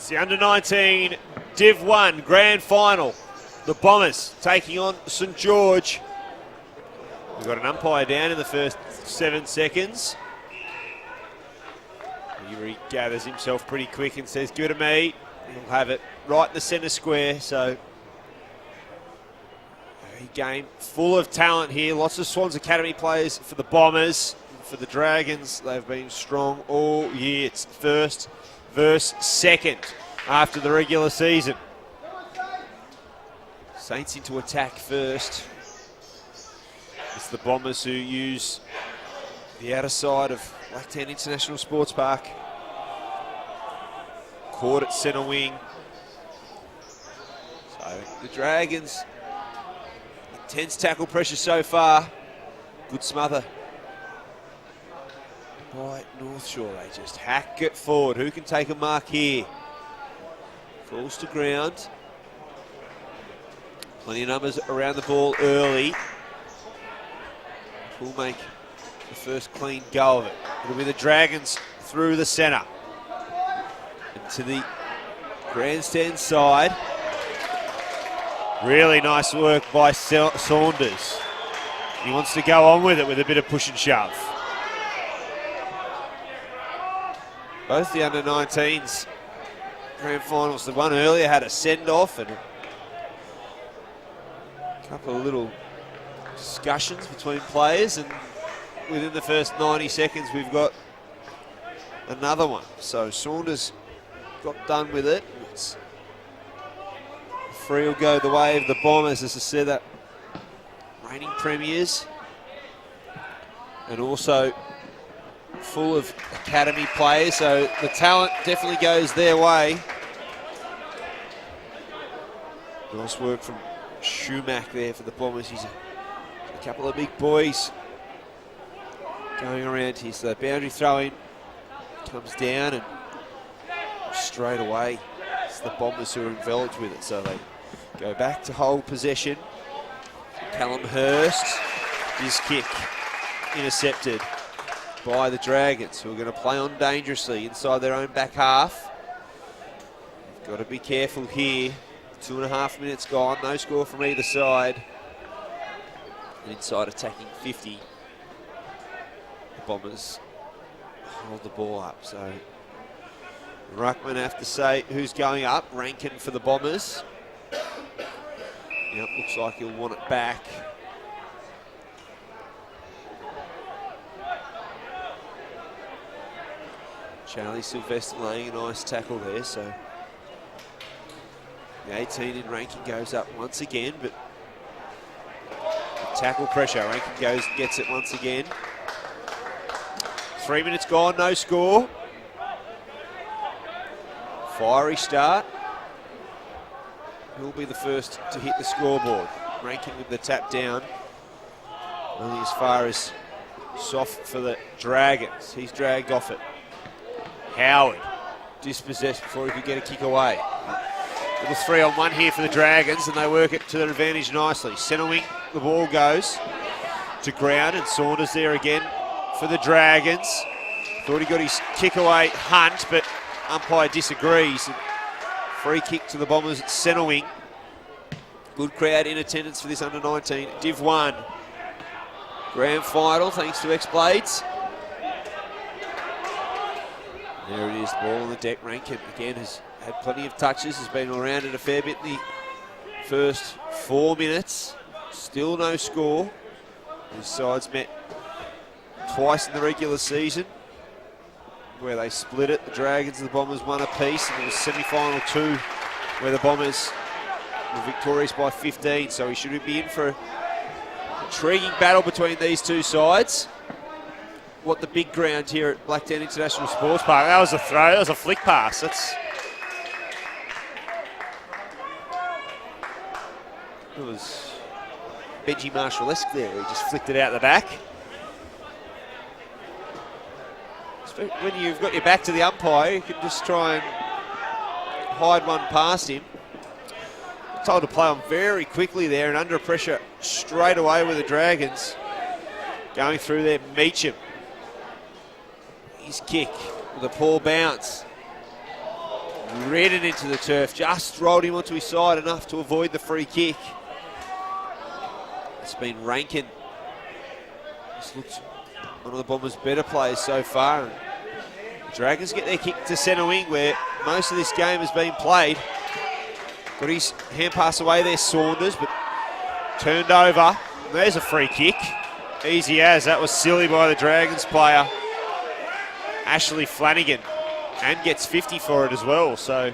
It's the under-19 DIV1 Grand Final. The Bombers taking on St George. We've got an umpire down in the first 7 seconds. He regathers himself pretty quick and says, "Give it to me." He'll have it right in the centre square. So a game full of talent here. Lots of Swans Academy players for the Bombers. For the Dragons, they've been strong all year. It's first versus second after the regular season. Saints into attack first. It's the Bombers who use the outer side of Blacktown International Sports Park. Court at centre wing. So the Dragons, intense tackle pressure so far. Good smother by North Shore. They just hack it forward. Who can take a mark here? Falls to ground. Plenty of numbers around the ball early. We'll make the first clean go of it. It'll be the Dragons through the centre. And to the grandstand side. Really nice work by Saunders. He wants to go on with it with a bit of push and shove. Both the under-19s grand finals, the one earlier had a send-off and a couple of little discussions between players, and within the first 90 seconds we've got another one. So Saunders got done with it. It's free will go the way of the Bombers, as I said, that reigning premiers, and also full of academy players, so the talent definitely goes their way. Nice work from Schumack there for the Bombers. He's a couple of big boys going around here. So the boundary throw in comes down, and straight away it's the Bombers who are enveloped with it. So they go back to hold possession. Callum Hurst, his kick intercepted by the Dragons, who are going to play on dangerously inside their own back half. You've got to be careful here. 2.5 minutes gone, no score from either side. Inside attacking 50. The Bombers hold the ball up, so Ruckman have to say who's going up. Rankin for the Bombers. Yep, looks like he'll want it back. Charlie Sylvester laying a nice tackle there, so the 18 in Rankin goes up once again, but tackle pressure. Rankin goes and gets it once again. 3 minutes gone, no score. Fiery start. Who'll be the first to hit the scoreboard? Rankin with the tap down. Only as far as soft for the Dragons. He's dragged off it. Howard dispossessed before he could get a kick away. Little 3-on-1 here for the Dragons, and they work it to their advantage nicely. Centre wing, the ball goes to ground, and Saunders there again for the Dragons. Thought he got his kick away hunt, but umpire disagrees. And free kick to the Bombers at centre wing. Good crowd in attendance for this under-19 Div1 Grand Final, thanks to X-Blades. There it is, the ball on the deck. Rankin again has had plenty of touches, has been around it a fair bit in the first 4 minutes. Still no score. These sides met twice in the regular season, where they split it. The Dragons and the Bombers won apiece, and it was semi-final 2 where the Bombers were victorious by 15. So we should be in for an intriguing battle between these two sides. What the big ground here at Blacktown International Sports Park. That was a throw, that was a flick pass. It was Benji Marshall-esque there. He just flicked it out the back. When you've got your back to the umpire, you can just try and hide one past him. Told to play on very quickly there, and under pressure straight away with the Dragons. Going through there, Meacham. His kick with a poor bounce. ridden into the turf, just rolled him onto his side enough to avoid the free kick. It's been Rankin. This looks one of the Bombers' better players so far. The Dragons get their kick to centre wing where most of this game has been played. Got his hand pass away there, Saunders, but turned over. There's a free kick. Easy as. That was silly by the Dragons player, Ashley Flanagan, and gets 50 for it as well. So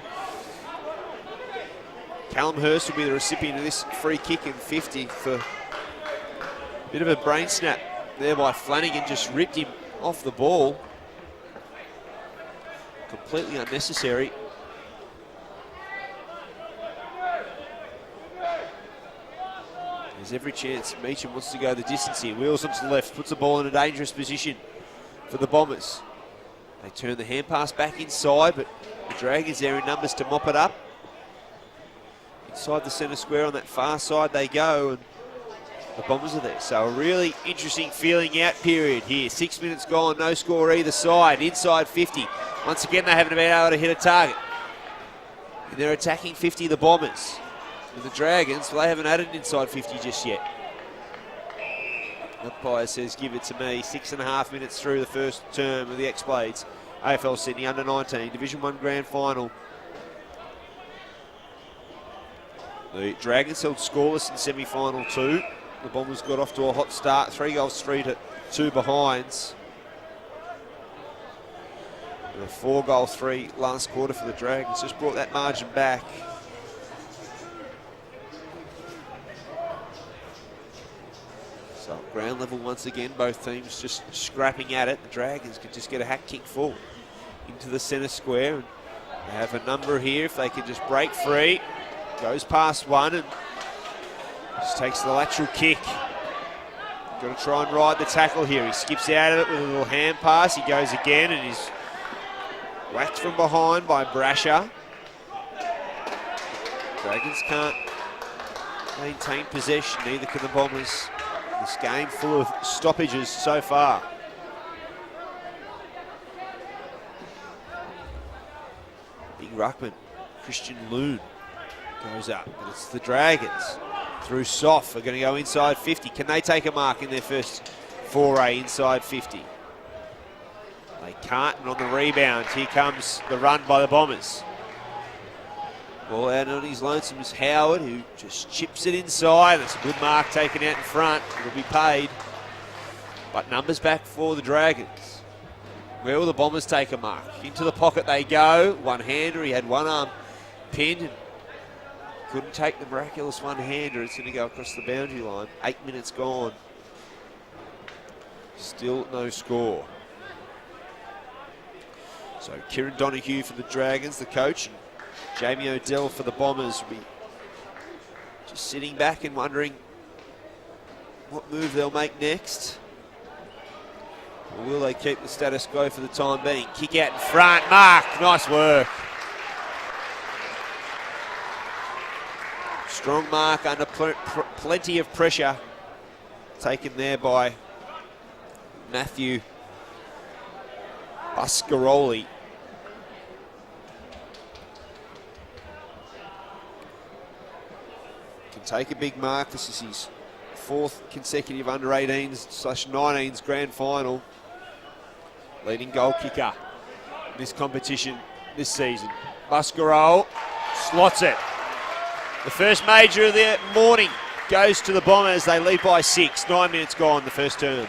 Callum Hurst will be the recipient of this free kick and 50 for a bit of a brain snap there by Flanagan. Just ripped him off the ball. Completely unnecessary. There's every chance Meacham wants to go the distance here. Wheels onto the left, puts the ball in a dangerous position for the Bombers. They turn the hand pass back inside, but the Dragons there in numbers to mop it up. Inside the centre square on that far side they go, and the Bombers are there. So a really interesting feeling out period here. 6 minutes gone, no score either side. Inside 50. Once again, they haven't been able to hit a target. And they're attacking 50, the Bombers. And the Dragons, well, they haven't added inside 50 just yet. Umpire says, give it to me. 6.5 minutes through the first term of the X-Blades. AFL Sydney under-19, Division 1 Grand Final. The Dragons held scoreless in semi-final 2. The Bombers got off to a hot start, 3 goals, 3 to 2 behinds. And a 4-goal-3 last quarter for the Dragons. Just brought that margin back. So ground level once again, both teams just scrapping at it. The Dragons can just get a hack kick forward into the centre square. And they have a number here if they can just break free. Goes past one and just takes the lateral kick. Got to try and ride the tackle here. He skips out of it with a little hand pass. He goes again and he's whacked from behind by Brasher. Dragons can't maintain possession, neither can the Bombers. This game full of stoppages so far. Big ruckman, Christian Loon, goes up, but it's the Dragons. Through Soft, are going to go inside 50. Can they take a mark in their first foray inside 50? They can't, and on the rebound, here comes the run by the Bombers. Ball out on his lonesome is Howard, who just chips it inside. That's a good mark taken out in front. It'll be paid. But numbers back for the Dragons. Where will the Bombers take a mark? Into the pocket they go. One-hander, he had one arm pinned and couldn't take the miraculous one-hander. It's going to go across the boundary line. 8 minutes gone. Still no score. So Kieran Donahue for the Dragons, the coach, and Jamie Odell for the Bombers will be just sitting back and wondering what move they'll make next. Or will they keep the status quo for the time being? Kick out in front, Mark, nice work. Strong mark under plenty of pressure taken there by Matthew Buscaroli. Can take a big mark. This is his 4th consecutive under-18s/19s grand final. Leading goal kicker in this competition this season. Buscaroli slots it. The first major of the morning goes to the Bombers. They lead by 6. 9 minutes gone the first term.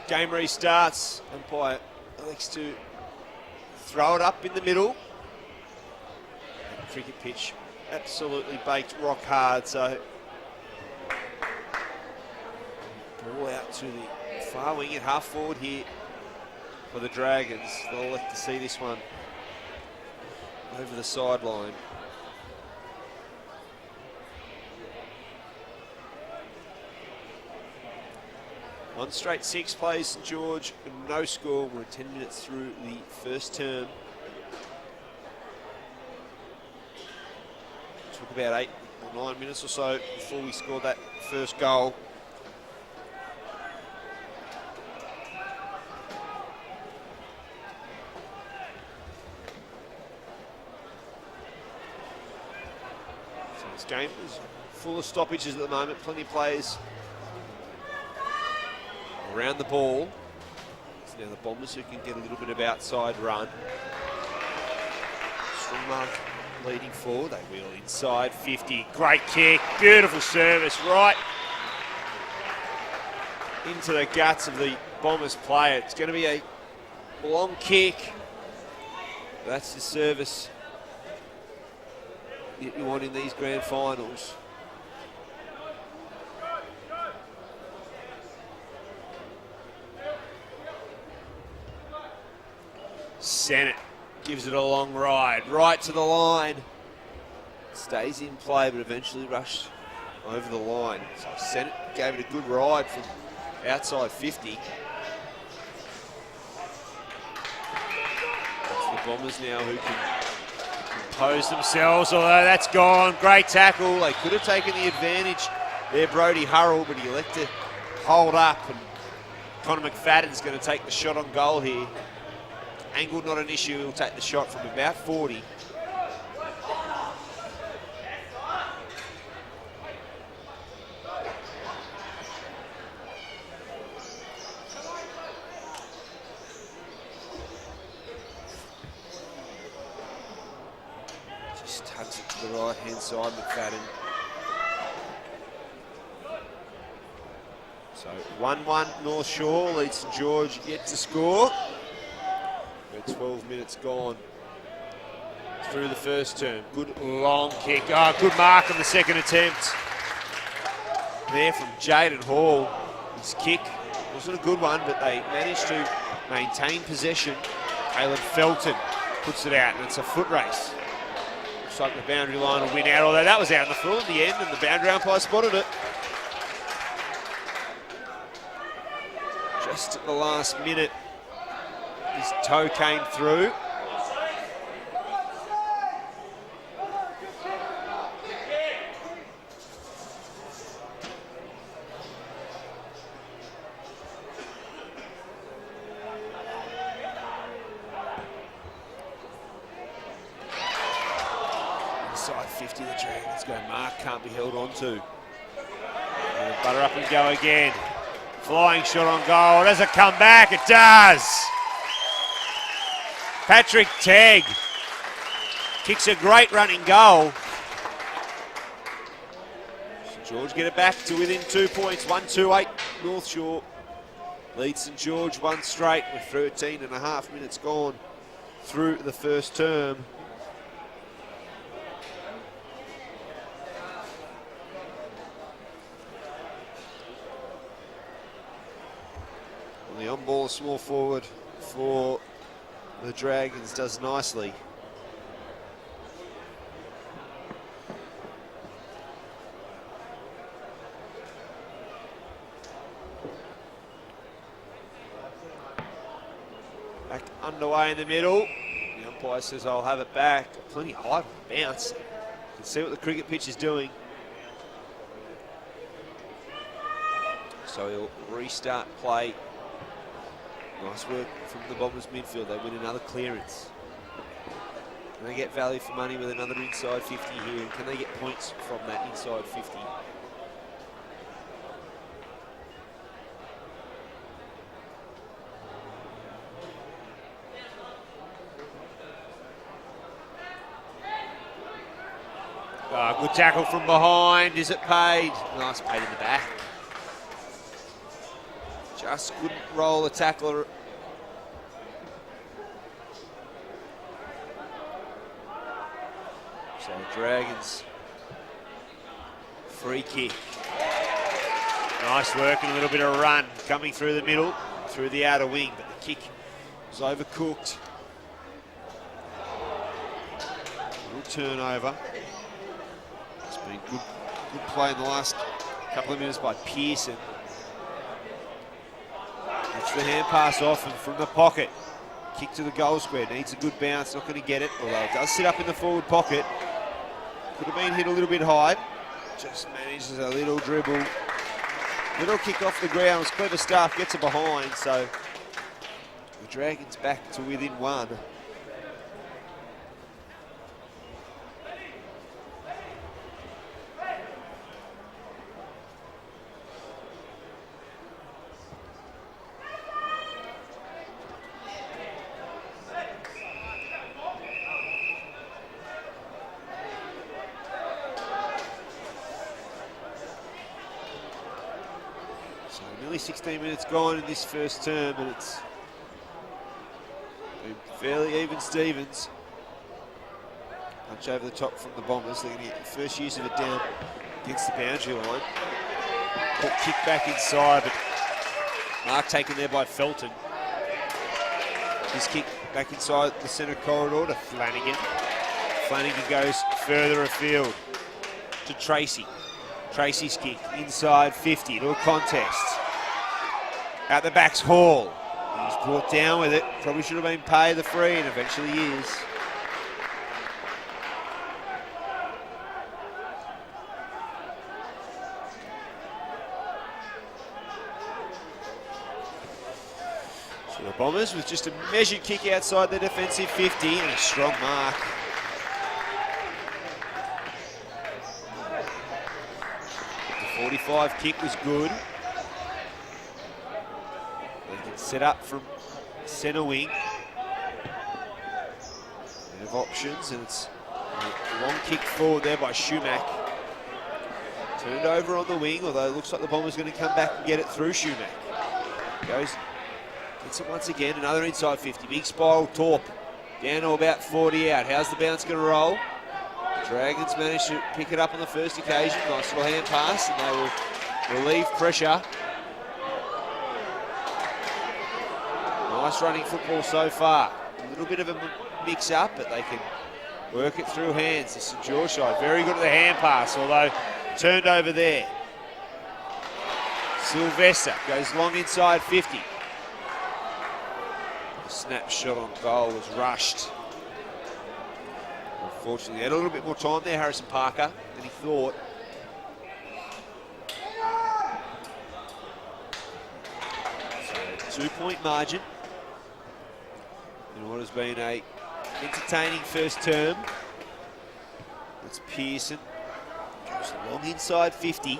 Game restarts. Umpire elects to throw it up in the middle. Cricket pitch absolutely baked rock hard, so ball out to the far wing at half forward here for the Dragons. They'll like to see this one over the sideline. One straight 6 plays St George, no score. We're 10 minutes through the first term. Took about 8 or 9 minutes or so before we scored that first goal. So this game is full of stoppages at the moment. Plenty of players around the ball. It's now the Bombers who can get a little bit of outside run. Strongmark leading forward. They wheel inside 50. Great kick. Beautiful service right into the guts of the Bombers player. It's going to be a long kick. That's the service that you want in these grand finals. Sennett gives it a long ride, right to the line. Stays in play, but eventually rushed over the line. So Sennett gave it a good ride from outside 50. It's the Bombers now who can compose themselves, although that's gone. Great tackle. They could have taken the advantage there, Brodie Hurrell, but he elected to hold up, and Connor McFadden's going to take the shot on goal here. Angle not an issue, he'll take the shot from about 40. Just tugs it to the right hand side, McFadden. So 1-1 North Shore leads St George yet to score. 12 minutes gone through the first term. Good long kick. Oh, good mark on the second attempt there from Jaden Hall. His kick wasn't a good one, but they managed to maintain possession. Caleb Felton puts it out, and it's a foot race. Looks like the boundary line will win out, although that was out in the full at the end, and the boundary umpire spotted it. Just at the last minute, his toe came through. Inside 50, the Dragons go. Mark can't be held on to. Butter up and go again. Flying shot on goal. Does it come back? It does. Patrick Tegg kicks a great running goal. St George get it back to within 2 points. 1-2-8 North Shore leads St George one straight with 13 and a half minutes gone through the first term. And the on ball small forward for the Dragons does nicely. Back underway in the middle. The umpire says, I'll have it back. Plenty high bounce. You can see what the cricket pitch is doing. So he'll restart play. Nice work from the Bombers midfield. They win another clearance. Can they get value for money with another inside 50 here? And can they get points from that inside 50? Good tackle from behind. Is it paid? Nice paid in the back. Just couldn't roll the tackler. So Dragons free kick. Nice work and a little bit of run coming through the middle, through the outer wing, but the kick was overcooked. Little turnover. It's been good play in the last couple of minutes by Pearson. Gets the hand pass off and from the pocket. Kick to the goal square. Needs a good bounce. Not going to get it, although it does sit up in the forward pocket. Could have been hit a little bit high. Just manages a little dribble. Little kick off the ground. It's clever stuff. Gets it behind. So the Dragons back to within one. Nearly 16 minutes gone in this first term, and it's been fairly even Stevens. Punch over the top from the Bombers. They're going to get the first use of it down against the boundary line. Quick kick back inside, but mark taken there by Felton. His kick back inside the centre corridor to Flanagan. Flanagan goes further afield to Tracy. Tracy's kick inside 50 to a contest. At the back's Hall. He's brought down with it. Probably should have been paid the free, and eventually is. So the Bombers with just a measured kick outside the defensive 50 and a strong mark. The 45 kick was good. Set up from centre wing. They have options, and it's a long kick forward there by Schumack. Turned over on the wing, although it looks like the Bombers going to come back and get it through Schumack. Gets it once again, another inside 50. Big spiral Torp. Down to about 40 out. How's the bounce going to roll? The Dragons managed to pick it up on the first occasion. Nice little hand pass, and they will relieve pressure. Nice running football so far. A little bit of a mix-up, but they can work it through hands. The St George side very good at the hand pass, although turned over there. Sylvester goes long inside 50. The snap shot on goal was rushed. Unfortunately, he had a little bit more time there, Harrison Parker, than he thought. So, 2-point margin. In what has been a entertaining first term. It's Pearson. Goes long inside 50.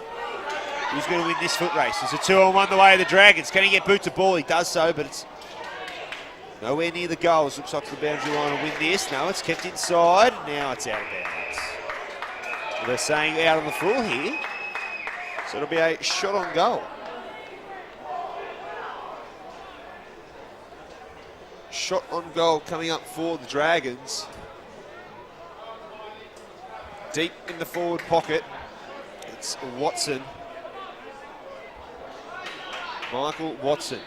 Who's going to win this foot race? There's a 2-on-1 the way of the Dragons. Can he get boot to ball? He does so, but it's nowhere near the goals. Looks like the boundary line will win this. No, it's kept inside. Now it's out of bounds. Well, they're saying out on the full here. So it'll be a shot on goal. Shot on goal coming up for the Dragons. Deep in the forward pocket, it's Watson. Michael Watson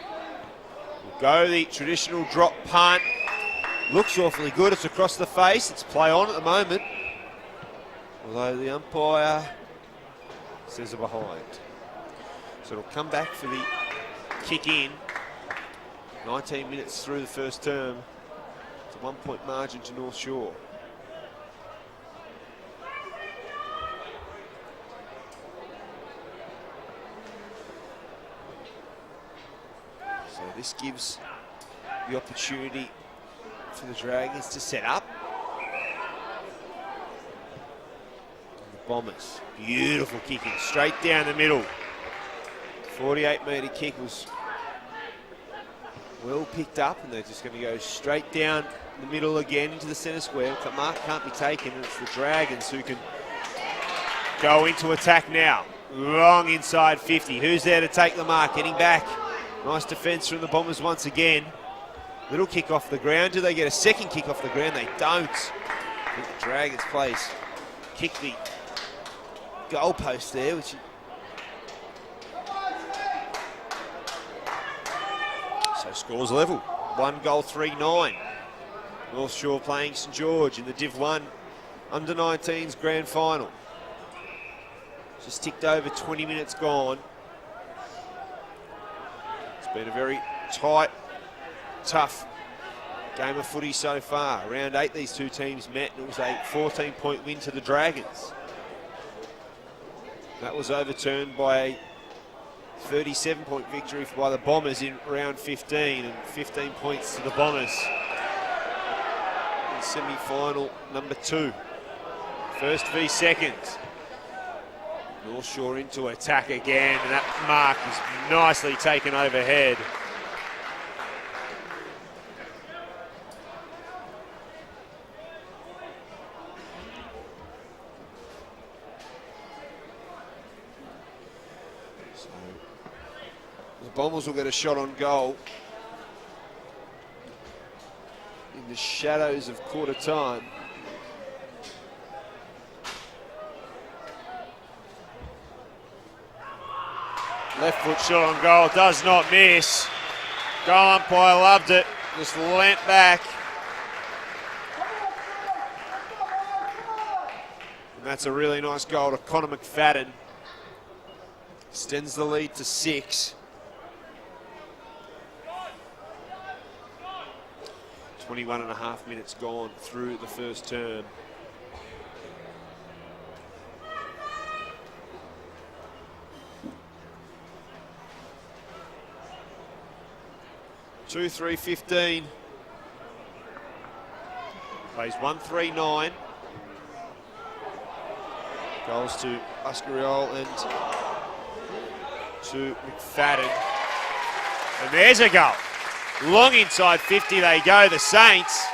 will go the traditional drop punt. Looks awfully good. It's across the face. It's play on at the moment. Although the umpire says they're behind. So it'll come back for the kick in. 19 minutes through the first term. It's a 1-point margin to North Shore. So this gives the opportunity for the Dragons to set up. And the Bombers, beautiful kicking, straight down the middle. 48-metre kick was well picked up, and they're just going to go straight down the middle again into the centre square. The mark can't be taken, and it's the Dragons who can go into attack now. Long inside 50. Who's there to take the mark? Getting back. Nice defence from the Bombers once again. Little kick off the ground. Do they get a second kick off the ground? They don't. I think the Dragons plays kick the goalpost there, which so scores level. 1 goal 3-9. North Shore playing St George in the Div1 Under-19s Grand Final. Just ticked over 20 minutes gone. It's been a very tight, tough game of footy so far. Round 8, these two teams met, and it was a 14-point win to the Dragons. That was overturned by a 37-point victory by the Bombers in round 15, and 15 points to the Bombers in semi-final number 2. First v second. North Shore into attack again, and that mark is nicely taken overhead. So the Bombers will get a shot on goal in the shadows of quarter time. Left foot shot on goal, does not miss. Goal umpire loved it, just leant back. And that's a really nice goal to Connor McFadden. Extends the lead to 6. 21.5 minutes gone through the first term. Two 3-15. Plays 1-3-9. Goals to Uscariol and to McFadden. And there's a goal. Long inside 50 they go, the Saints.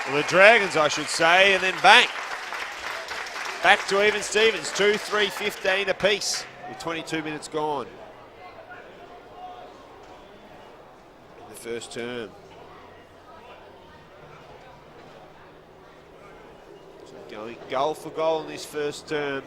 Well, the Dragons, I should say, and then bang. Back to even Stevens, 2-3-15 apiece with 22 minutes gone. First term. So going goal for goal in this first term.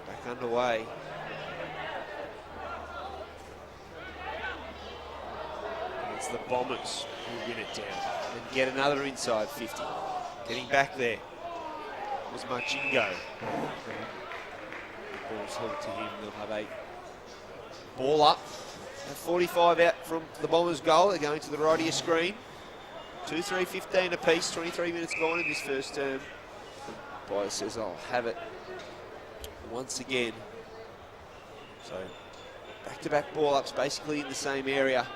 Back underway. And it's the Bombers who win it down and get another inside 50. Getting back there was Marchingo. The ball's held to him. They'll have a ball up. At 45 out from the Bombers' goal. They're going to the right of your screen. 2-3-15 apiece. 23 minutes gone in this first term. Boy says, I'll have it once again. So back-to-back ball ups basically in the same area.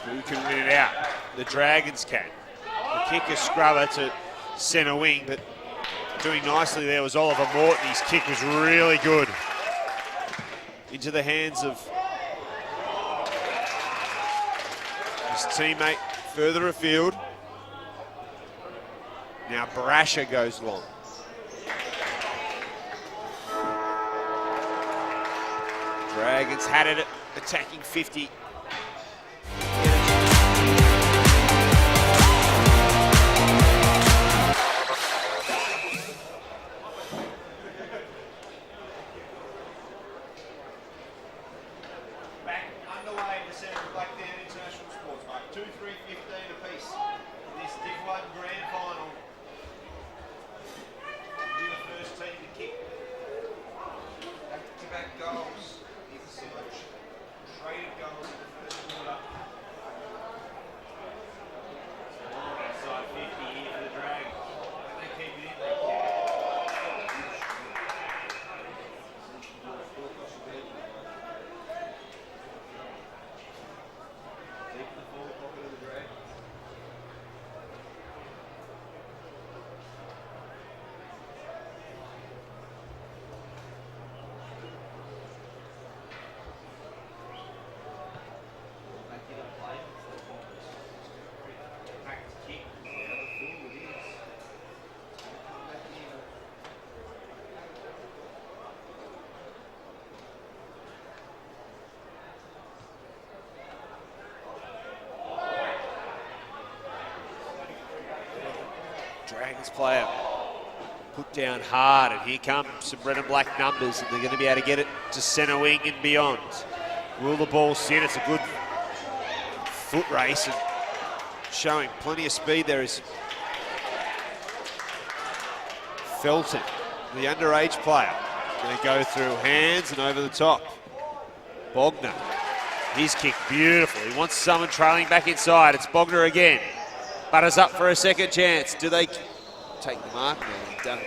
Who can win it out? The Dragons can. The kicker scrubber to centre wing, but doing nicely there was Oliver Morton. His kick was really good. Into the hands of his teammate further afield. Now Brasher goes long. Dragons had it attacking 50. Back underway in the centre of Blackdown International Sports Park. 2-3-15 apiece in this Div1 Grand Final. Be the first team to kick back-to-back goals. Traded goals. Dragons player put down hard, and here come some red and black numbers, and they're going to be able to get it to centre wing and beyond. Will the ball sit? It's a good foot race and showing plenty of speed there is Felton, the underage player. Going to go through hands and over the top. Bogner, his kick beautiful. He wants someone trailing back inside. It's Bogner again. Butters up for a second chance. Do they take the mark? No, they don't.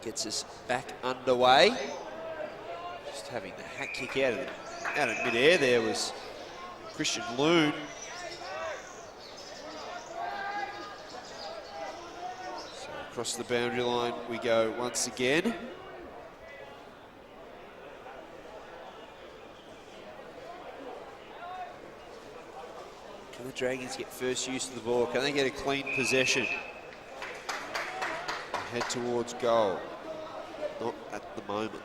Gets us back underway. Just having the hat kick out of mid-air there was Christian Loon. So across the boundary line we go once again. Can the Dragons get first use of the ball? Can they get a clean possession? Head towards goal. Not at the moment.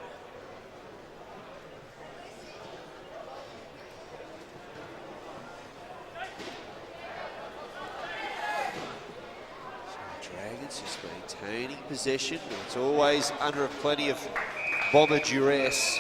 So Dragons just maintaining possession. It's always under plenty of Bomber duress.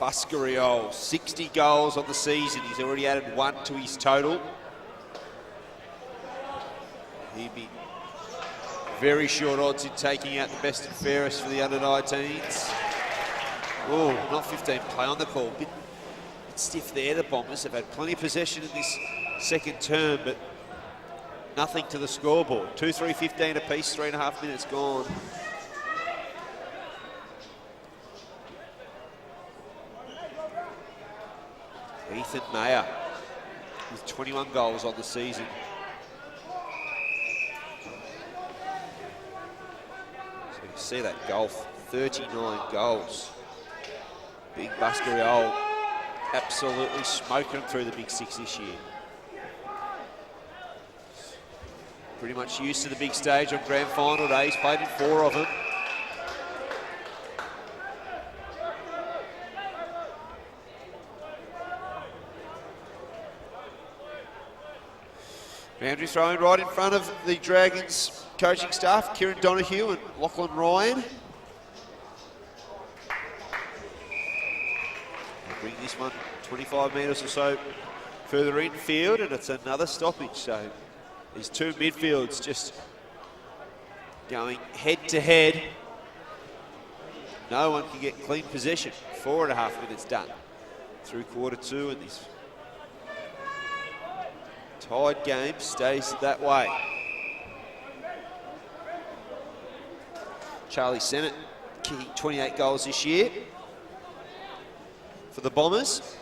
Buscariol, 60 goals on the season. He's already added 1 to his total. He'd be very short odds in taking out the best and fairest for the under-19s. Oh, not 15 play on the call. Bit stiff there, the Bombers. Have had plenty of possession in this second term, but nothing to the scoreboard. 2-3-15 apiece, 3.5 minutes gone. Ethan Mayer with 21 goals on the season. So you see that golf, 39 goals. Big Buscariol absolutely smoking through the big six this year. Pretty much used to the big stage on grand final day. He's played in 4 of them. Boundary thrown right in front of the Dragons coaching staff, Kieran Donoghue and Lachlan Ryan. They'll bring this one 25 metres or so further infield, and it's another stoppage. So these two midfields just going head to head. No one can get clean possession. 4.5 minutes done through quarter 2, and this tied game stays that way. Charlie Sennett kicking 28 goals this year for the Bombers.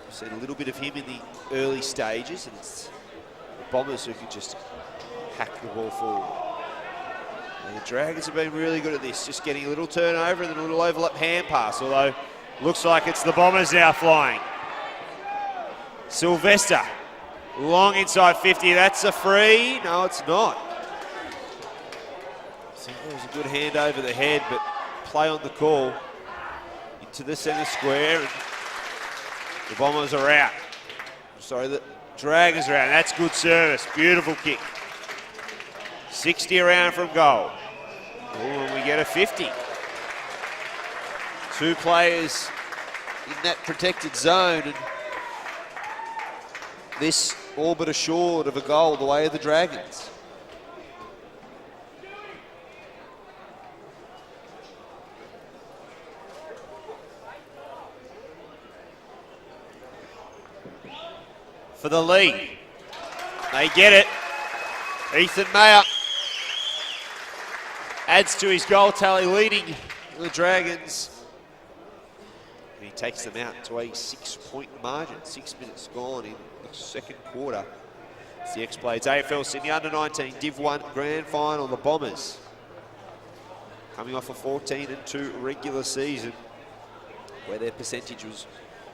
We've seen a little bit of him in the early stages, and it's the Bombers who can just hack the ball forward. And the Dragons have been really good at this, just getting a little turnover and then a little overlap hand pass, although looks like it's the Bombers now flying. Sylvester. Long inside 50, that's a free. No, it's not. I think there was a good hand over the head, but play on the call into the centre square, and the Bombers are out. Sorry, the Dragons are out. That's good service. Beautiful kick. 60 around from goal. Oh, and we get a 50. 2 players in that protected zone, and this all but assured of a goal the way of the Dragons. For the lead. They get it. Ethan Mayer adds to his goal tally, leading the Dragons And he takes them out to a 6-point margin. 6 minutes gone in the second quarter. It's the X-Blades AFL Sydney Under-19 DIV1 Grand Final. The Bombers coming off a 14-2 regular season where their percentage was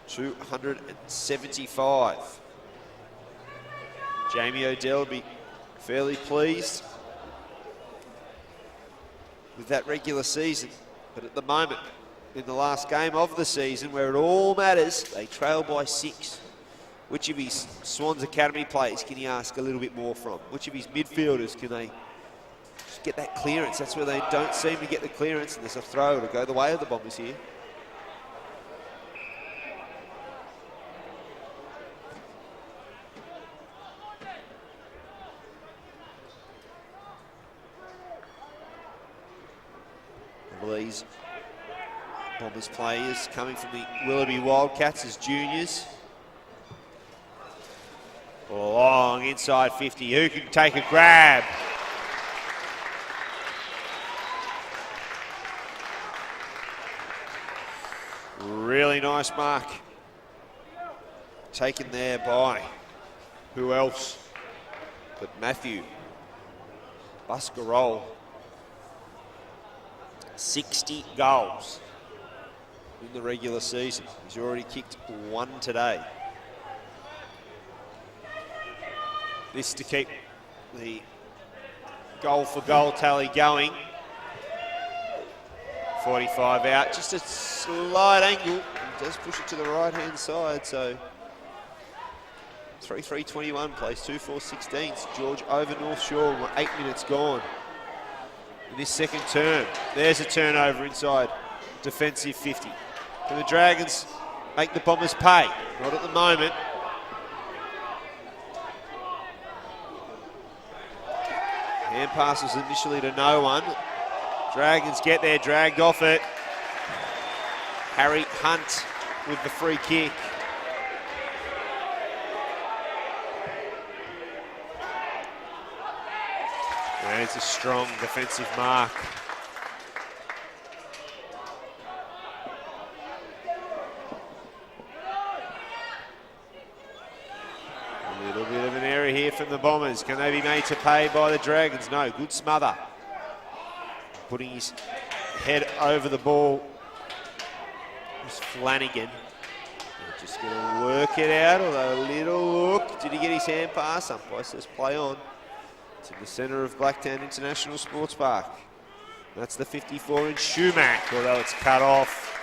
275. Jamie O'Dell will be fairly pleased with that regular season. But at the moment, in the last game of the season, where it all matters, they trail by 6. Which of his Swans Academy players can he ask a little bit more from? Which of his midfielders can they just get that clearance? That's where they don't seem to get the clearance, and there's a throw to go the way of the Bombers here. These Bombers players coming from the Willoughby Wildcats as juniors. Long inside 50, who can take a grab? Really nice mark. Taken there by who else but Matthew Buscarole. 60 goals in the regular season. He's already kicked 1 today. This to keep the goal-for-goal tally going. 45 out, just a slight angle. He does push it to the right-hand side, so 3-3-21 plays 2-4-16. George over North Shore, 8 minutes gone in this second term. There's a turnover inside defensive 50. Can the Dragons make the Bombers pay? Not at the moment. Hand passes initially to no one. Dragons get there, dragged off it. Harry Hunt with the free kick. There's a strong defensive mark. A little bit of an error here from the Bombers. Can they be made to pay by the Dragons? No, good smother. Putting his head over the ball was Flanagan. They're just going to work it out, although a little look. Did he get his hand pass? Umpire says play on. It's in the centre of Blacktown International Sports Park. That's the 54 in Schumack, although it's cut off.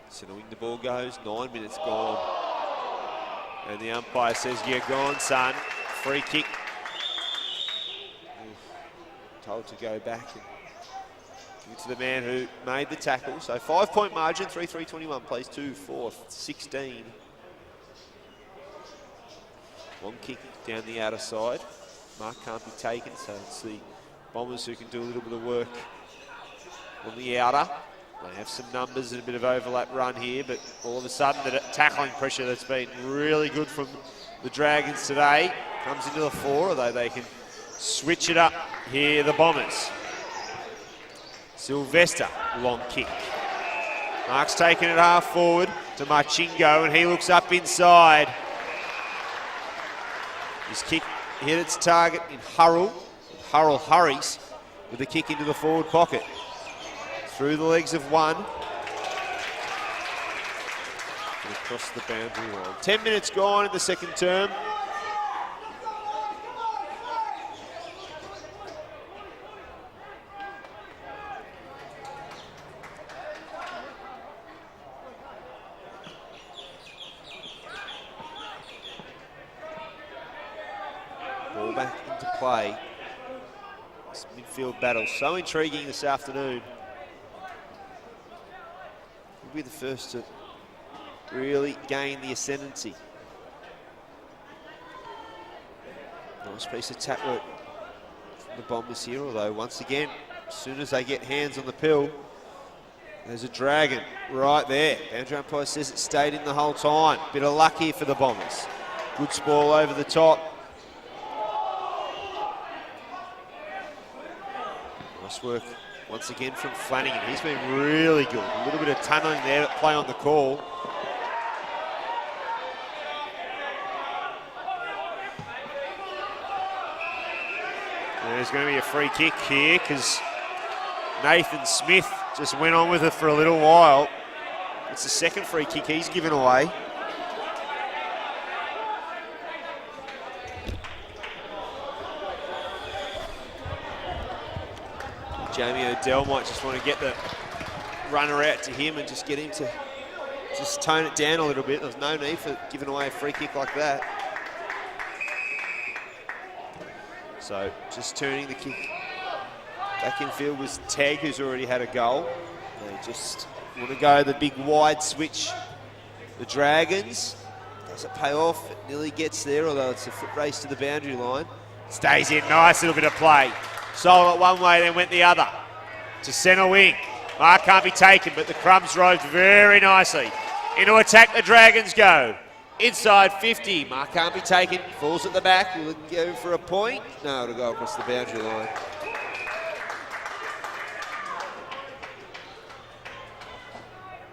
So the wing the ball goes, 9 minutes gone. And the umpire says, you're gone, son. Free kick. Told to go back and give it to the man who made the tackle. So 5-point margin, 3-3-21, plays 2-4-16. Long kick down the outer side. Mark can't be taken, so it's the Bombers who can do a little bit of work on the outer. They have some numbers and a bit of overlap run here, but all of a sudden the tackling pressure that's been really good from the Dragons today comes into the fore, although they can switch it up here, the Bombers. Sylvester, long kick. Mark's taken it half forward to Marchingo, and he looks up inside. His kick hit its target in Hurrell. Hurrell hurries with the kick into the forward pocket. Through the legs of one. And across the boundary line. 10 minutes gone in the second term. Ball back into play. This midfield battle so intriguing this afternoon. We'll be the first to really gain the ascendancy. Nice piece of tap work from the Bombers here, although once again, as soon as they get hands on the pill, there's a Dragon right there. Boundary umpire says it stayed in the whole time. Bit of luck here for the Bombers. Good spoil over the top. Nice Nice work once again from Flanagan. He's been really good. A little bit of tunnelling there, play on the call. There's going to be a free kick here because Nathan Smith just went on with it for a little while. It's the second free kick he's given away. Jamie O'Dell might just want to get the runner out to him and just get him to just tone it down a little bit. There's no need for giving away a free kick like that. So just turning the kick back in field was Tagg, who's already had a goal. They just want to go the big wide switch. The Dragons, does it pay off? It nearly gets there, although it's a foot race to the boundary line. Stays in, nice little bit of play. Sold it one way, then went the other. To centre wing. Mark can't be taken, but the Crumbs rode very nicely. Into attack the Dragons go. Inside 50, Mark can't be taken. Falls at the back, will it go for a point? No, it'll go across the boundary line.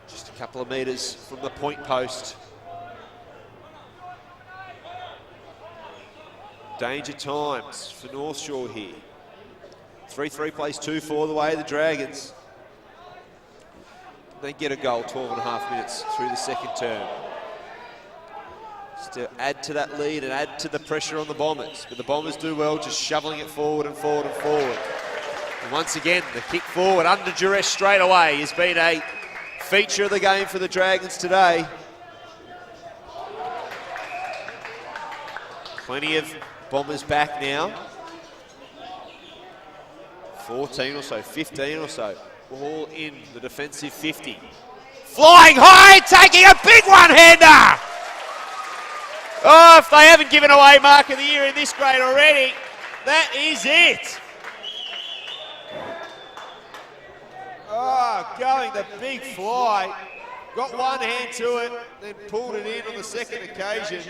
Just a couple of metres from the point post. Danger times for North Shore here. 3-3 plays 2-4 the way of the Dragons. They get a goal 12.5 minutes through the second term. Just to add to that lead and add to the pressure on the Bombers. But the Bombers do well just shoveling it forward and forward and forward. And once again, the kick forward under duress straight away has been a feature of the game for the Dragons today. Plenty of Bombers back now. 14 or so, 15 or so, all in the defensive 50. Flying high, taking a big one-hander! Oh, if they haven't given away Mark of the Year in this grade already, that is it. Oh, going the big fly. Got one hand to it, then pulled it in on the second occasion.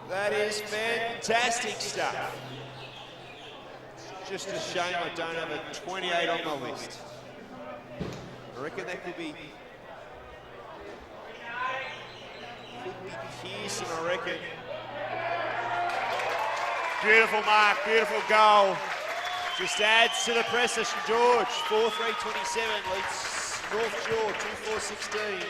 That is fantastic stuff. Just a shame I don't have a 28 on my list. I reckon that could be Pearson, I reckon. Beautiful mark, beautiful goal. Just adds to the pressure, St George. 4-3-27 leads North Shore 2-4-16.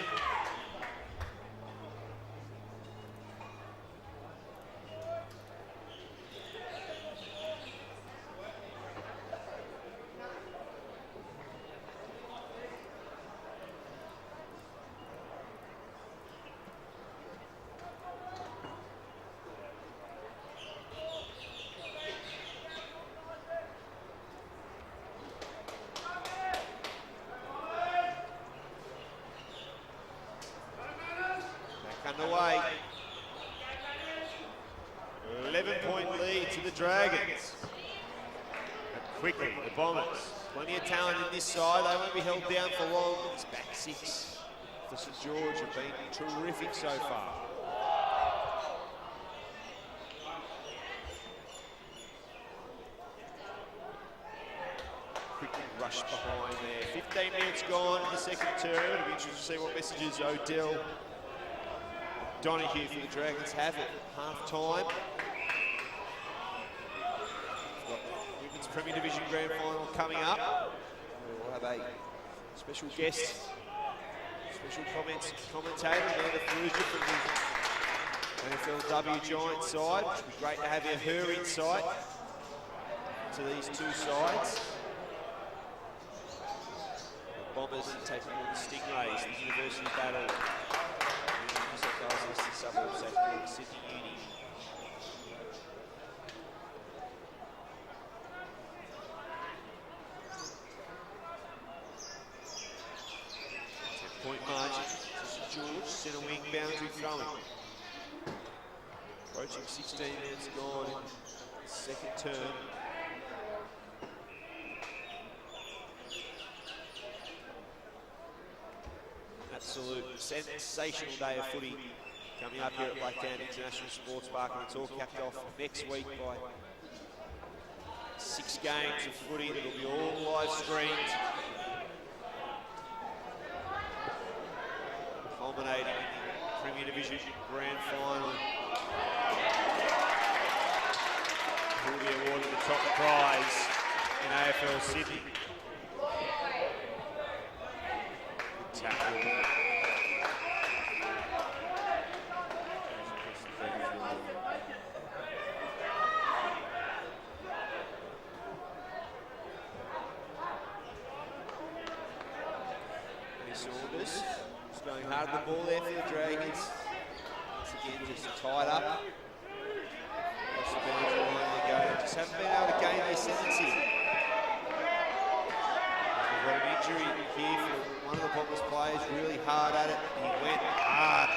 Underway. 11-point lead to the Dragons. And quickly, the Bombers. Plenty of talent in this side. They won't be held down for long. It's back six for St George have been terrific so far. Quick rush behind there. 15 minutes gone in the second term. It'll be interesting to see what messages Odell Donahue for the Dragons have at half-time. Got the Women's Premier Division Grand Final coming up. We'll have a special guest, special commentator, Amanda Fruger from the AFLW Giants side, which would be great to have her insight to these two sides. The Bombers taking on the Stingrays, the University battle. The suburbs at Sydney Uni. Point margin to St George, centre wing boundary throwing. Approaching 16 minutes gone in the second term. Absolute sensational day of footy coming up here at Blacktown International Sports Park, and it's all capped off next week by 6 games of footy that'll be all live streamed. Culminating in the Premier Division Grand Final. Who will be awarded the top prize in AFL Sydney. Tackle. Saunders just going hard at the ball there for the Dragons. Once again, just tied up. Across the boundary line they go. Just haven't been able to gain their sentency. We've got an injury here for one of the Bombers players, really hard at it. He went hard.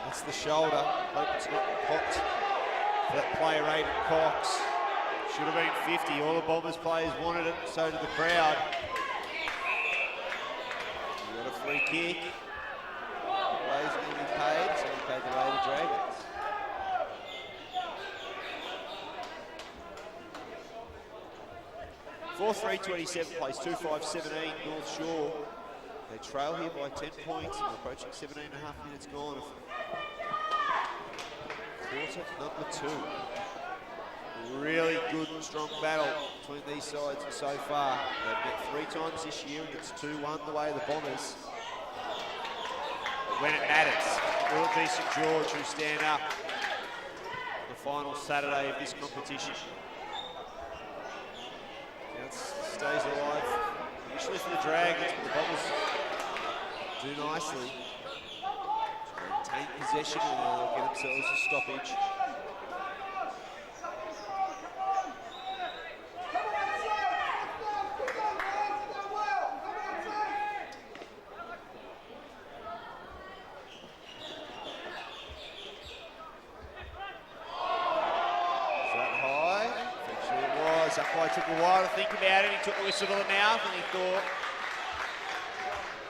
That's the shoulder. Hope it's not popped for that player, Aiden Cox. Should have been 50. All the Bombers players wanted it, so did the crowd. Got a free kick. Players going to be paid, so we paid the Raider Dragons. Fourth 3:27 plays 2:5:17 North Shore. They trail here by 10 points. We're approaching 17.5 minutes gone. Quarter number 2. Really good and strong battle between these sides so far. They've met 3 times this year and it's 2-1 the way of the Bombers. When it matters, will it be St George who stand up the final Saturday of this competition? It stays alive initially for the Dragons, but the Bombers do nicely. Maintain possession and they'll get themselves a stoppage. Umpire took a while to think about it. He took a whistle to the mouth and he thought,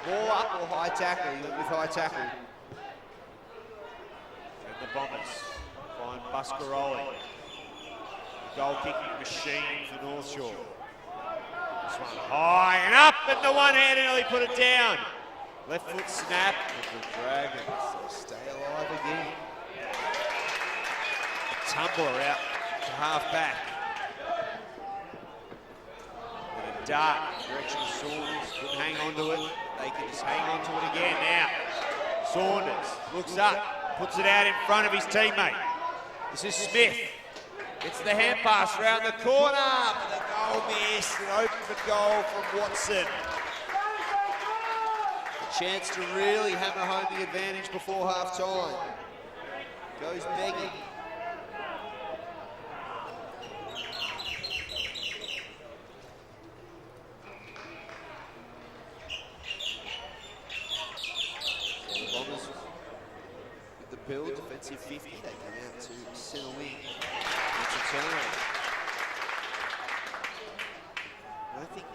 ball up or high tackle. He went with high tackle. And the Bombers find Buscaroli, the goal kicking machine for North Shore. This one high and up, and the one hand nearly put it down. Left foot snap, and the Dragons stay alive again. Tumbler out to half back. Dart direction of Saunders, couldn't hang on to it. They can just hang on to it again now. Saunders looks up, puts it out in front of his teammate. This is Smith. Gets the hand pass around the corner, but the goal missed. An open goal from Watson. A chance to really hammer home the advantage before half time. Goes begging. Build, defensive 50, they come out to centre wing. It's a turnover. I don't think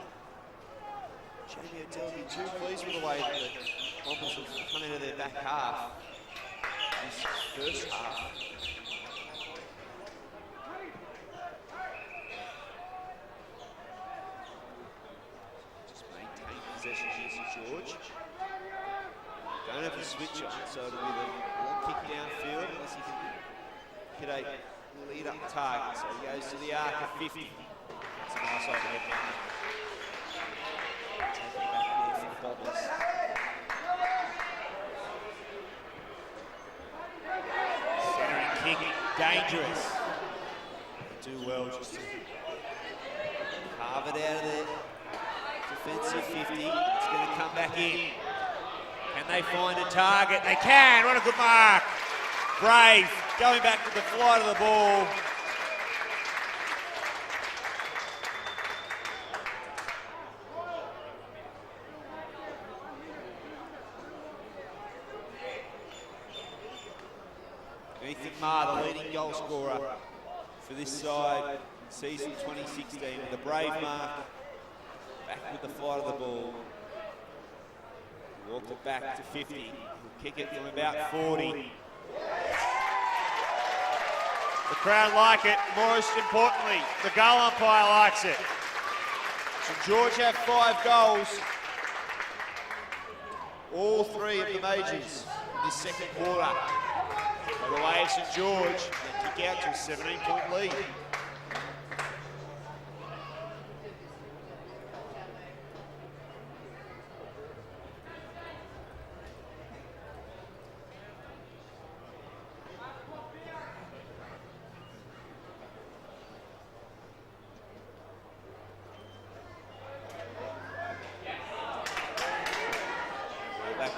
Jamie O'Dell will be too pleased with the way that the Bombers have come out of their back half. This first half. Just maintain possession here, St George. Don't have a switch on, so it'll be the long kick downfield unless he can hit a lead up target. So he goes to the arc of 50. That's a nice old head down. Taking it back there for the Bombers. Centering kick, dangerous. They do well just to carve it out of there. Defensive 50, it's going to come back in. Can they find a target? They can. What a good mark. Brave going back to the flight of the ball. Ethan Marr, the leading goal scorer for this side in season 2016 with a brave mark. Back with the flight of the ball. Walked it back to 50. We'll kick it from about 40. The crowd like it. Most importantly, the goal umpire likes it. St George have 5 goals. All 3 of the majors in this second quarter. By the way of St George, they kick out to a 17-point lead.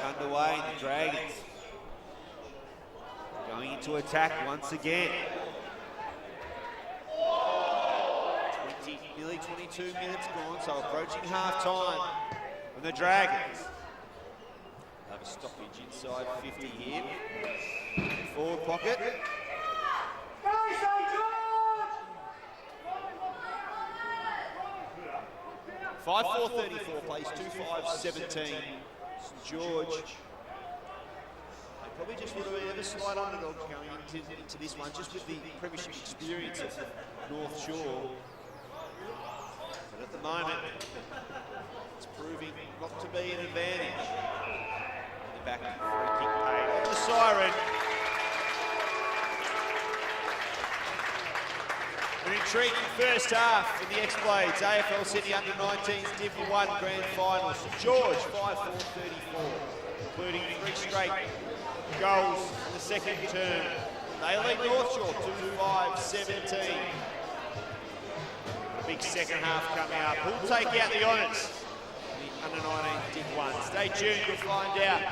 Underway, the Dragons going into attack once again. Nearly 22 minutes gone, so approaching half time. And the Dragons have a stoppage inside 50 here. Forward pocket. 5:4:34 plays 2:5:17. St George, they probably just would have been ever slight underdogs going into this one, just with the premiership experience of North Shore. But at the moment, it's proving not to be an advantage. They're back free kick paid on the siren. An intriguing first half in the X-Blades. AFL Sydney Under-19's DIV1 Grand Final. St George 5:4:34, including 3 straight goals in the second term. They lead North Shore 2:5:17. A big second half coming up. Who'll take out the honours? The Under-19 DIV1. Stay tuned, you'll find out.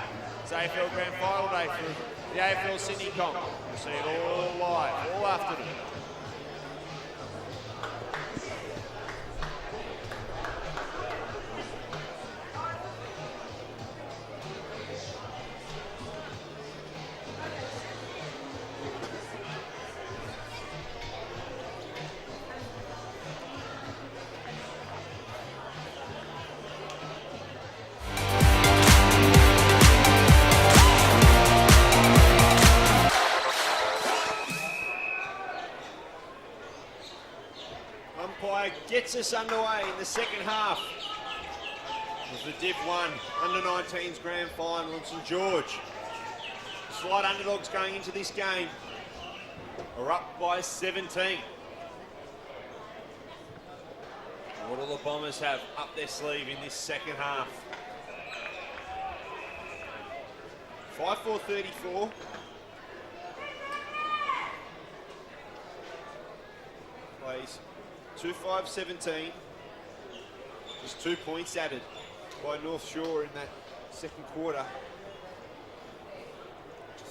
It's AFL Grand Final day for the AFL Sydney comp. You'll see it all live, all afternoon. Gets us underway in the second half of the DIV1 Under-19's Grand Final in St George. Slight underdogs going into this game are up by 17. What do the Bombers have up their sleeve in this second half? 5:4:34. Plays 2:5:17. Just 2 points added by North Shore in that second quarter.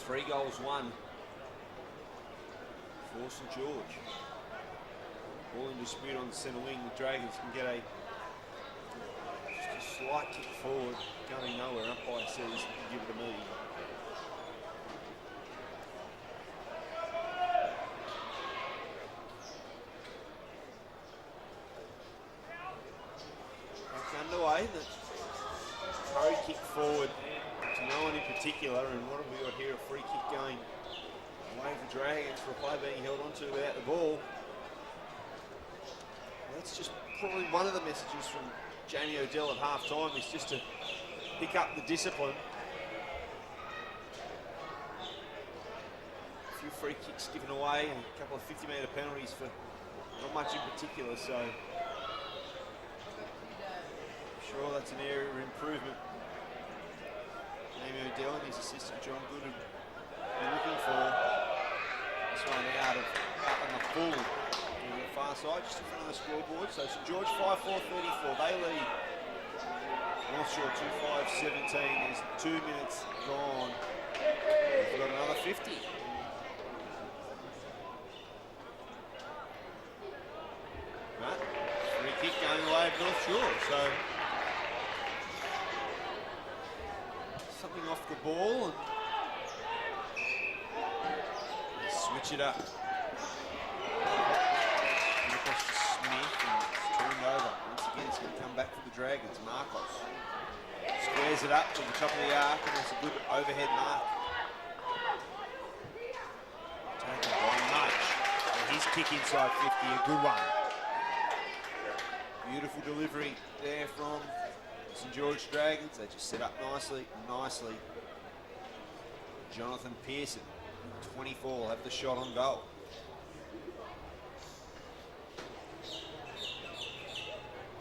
3 goals won for St George. Ball in dispute on the centre wing. The Dragons can get just a slight kick forward, going nowhere. Umpire says give it a move. Underway, the throw kick forward to no one in particular, and what have we got here? A free kick going away for Dragons for a play being held onto without the ball. Well, that's just probably one of the messages from Jamie O'Dell at half time, is just to pick up the discipline. A few free kicks given away and a couple of 50-metre penalties for not much in particular, so sure, that's an area of improvement. Jamie O'Dell and his assistant John Good are looking for. This one out on the full on the far side, just in front of the scoreboard. So St George 5:4:34. They lead North Shore 2:5:17. There's 2 minutes gone. They've got another 50. But free kick going away of North Shore. So something off the ball and switch it up. Across to Smith and it's turned over. Once again, it's going to come back for the Dragons. Marcos squares it up to the top of the arc, and it's a good overhead mark. Taken by Nudge. his kick inside 50, a good one. Beautiful delivery there from St George Dragons. They just set up nicely. Jonathan Pearson, 24, will have the shot on goal.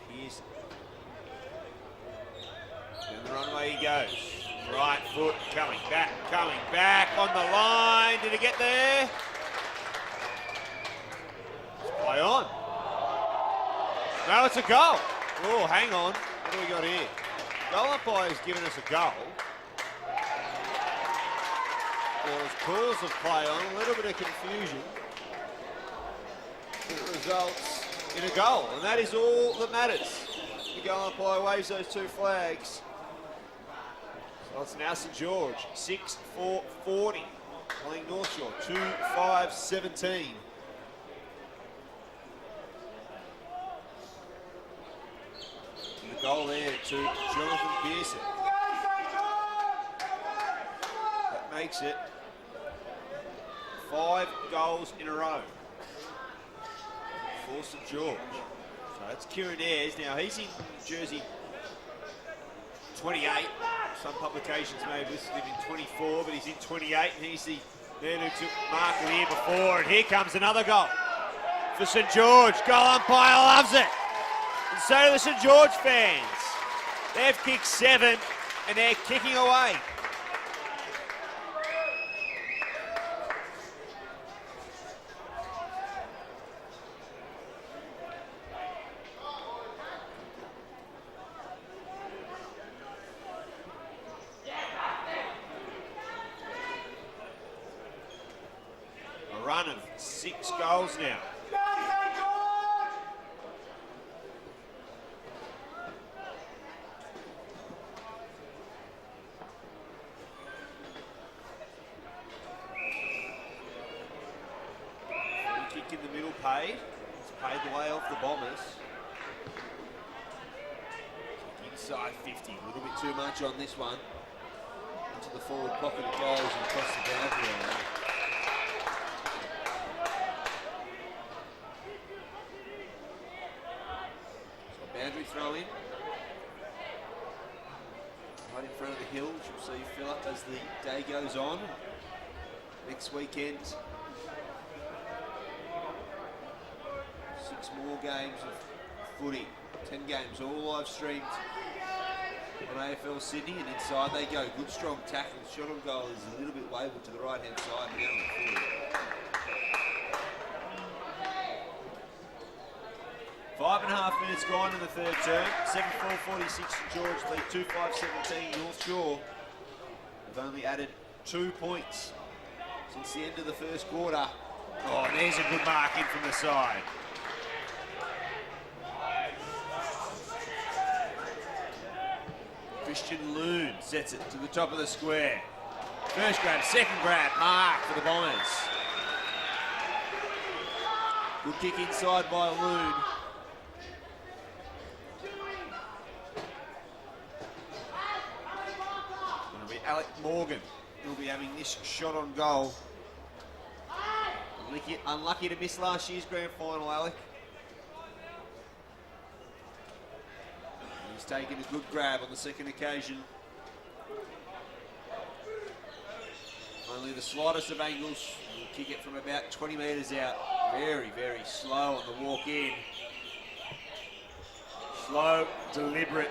Pearson. Down the runway he goes. Right foot, coming back on the line. Did he get there? Let's play on. No, it's a goal. Oh, hang on. What do we got here? Goal umpire's given us a goal. There's calls of play on, a little bit of confusion. It results in a goal, and that is all that matters. The goal umpire waves those two flags. So it's now St George, 6-4-40, playing North Shore, 2-5-17. And the goal there to Jonathan Pearson. That makes it 5 goals in a row for St George. So that's Kieran Ayres. Now he's in jersey 28. Some publications may have listed him in 24, but he's in 28, and he's the man who took mark the year before. And here comes another goal for St George. Goal umpire loves it. And so do the St George fans. They've kicked 7, and they're kicking away. A run of 6 goals now. Kick in the middle paid. It's paid the way off the Bombers. Kick inside 50. A little bit too much on this one. Into the forward pocket it goes and across the boundary. So boundary throw in. Right in front of the Hills. You'll see fill up as the day goes on. Next weekend, 6 more games of footy, 10 games, all live streamed on AFL Sydney, and inside they go. Good strong tackle, shot on goal is a little bit wayward to the right hand side now on the field. 5.5 minutes gone in the third term. 7-4-46 St George lead 2-5-17 North Shore. They've only added 2 points since the end of the first quarter. Oh, and there's a good mark in from the side. Christian Loon sets it to the top of the square. First grab, second grab, mark for the Bombers. Good kick inside by Loon. Going to be Alec Morgan who'll be having this shot on goal. Unlucky to miss last year's grand final, Alec. He's taken a good grab on the second occasion. Only the slightest of angles. He'll kick it from about 20 metres out. Very, very slow on the walk in. Slow, deliberate.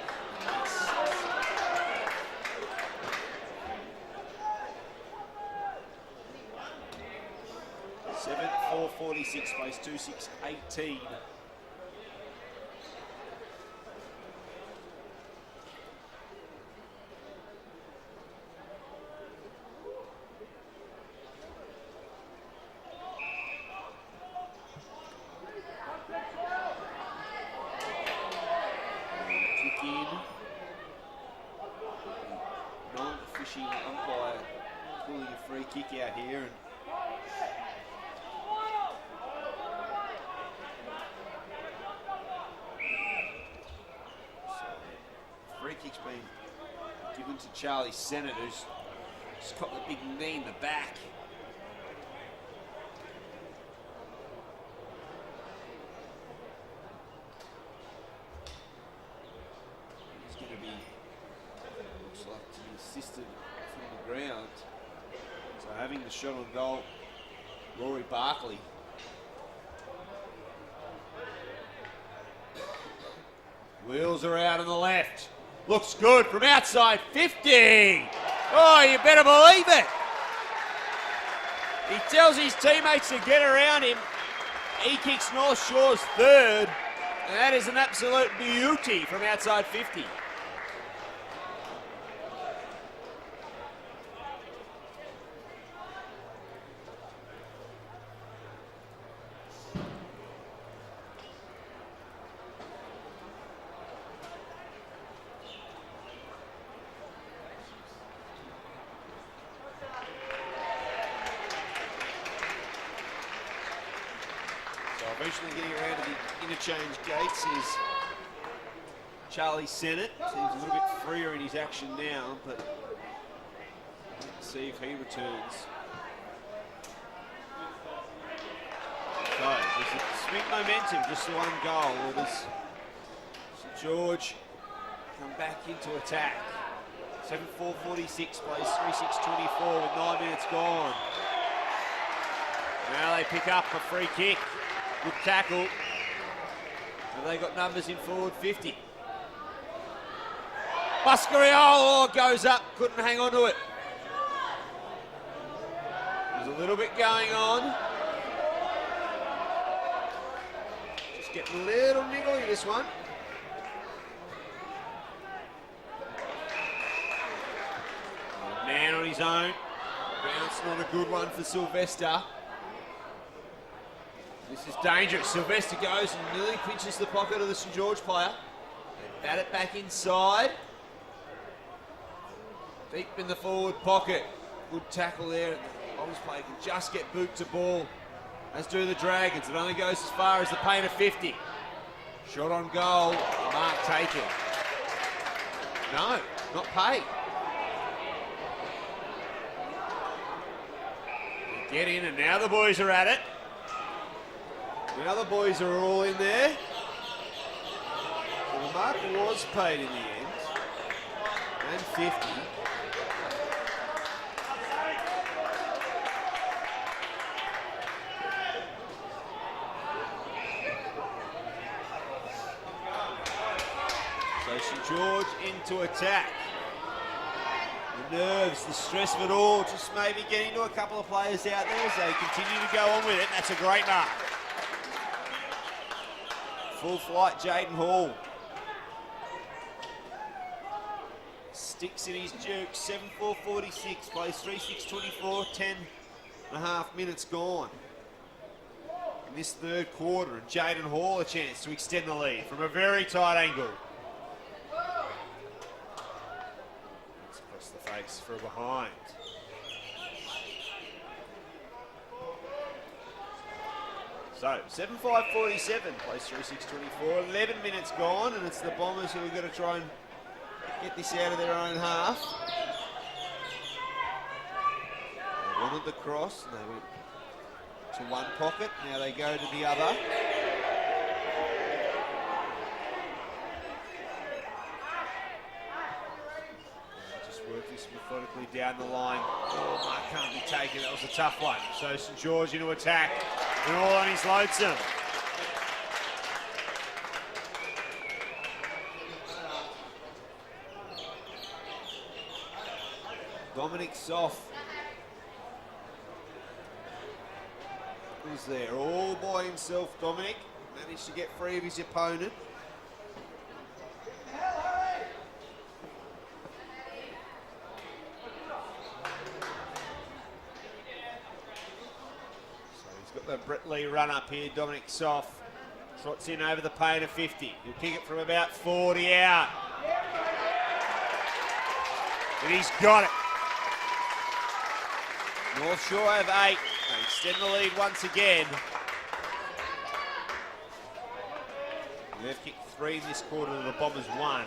7-4-46 plays 2-6-18. Kick in. Non-official umpire pulling a free kick out here. And free kick's been given to Charlie Sennett, who's got the big knee in the back. ground. So having the shot on goal, Rory Barkley. Wheels are out on the left. Looks good from outside 50. Oh, you better believe it. He tells his teammates to get around him. He kicks North Shore's third. And that is an absolute beauty from outside 50. Eventually getting around to the interchange gates is Charlie Sennett. Seems a little bit freer in his action now, but let's see if he returns. So there's a swing momentum, just the one goal. Or does St George come back into attack? 7:4:46 plays 3:6:24 with 9 minutes gone. Now they pick up a free kick. Good tackle. And they got numbers in forward 50. Buscariol goes up, couldn't hang on to it. There's a little bit going on. Just getting a little niggly this one. Man on his own. Bouncing on a good one for Sylvester. This is dangerous. Sylvester goes and nearly pinches the pocket of the St George player. They bat it back inside. Deep in the forward pocket. Good tackle there. The Bombers player can just get boot to ball, as do the Dragons. It only goes as far as the paint of 50. Shot on goal. Mark taken. No, not paid. They get in and now the boys are at it. The other boys are all in there. Well, the mark was paid in the end. And 50. So St George into attack. The nerves, the stress of it all, just maybe getting to a couple of players out there as they continue to go on with it. That's a great mark. Full flight, Jaden Hall. Sticks in his juke, 7:4:46, plays 3:6:24, 10.5 minutes gone in this third quarter. And Jaden Hall a chance to extend the lead from a very tight angle. It's across the face for a behind. So, 7:5:47, plays 3:6:24, 11 minutes gone, and it's the Bombers who are going to try and get this out of their own half. They wanted the cross, and they went to one pocket, now they go to the other. Just work this methodically down the line. Oh, Mark can't be taken, that was a tough one. So St George into attack. And all on his lonesome. Dominic Soff was there, all by himself. Dominic managed to get free of his opponent. The Brett Lee run up here, Dominic Soff trots in over the paint of 50. He'll kick it from about 40 out. And he's got it. North Shore have 8. They extend the lead once again. They've kicked 3 in this quarter, the Bombers 1.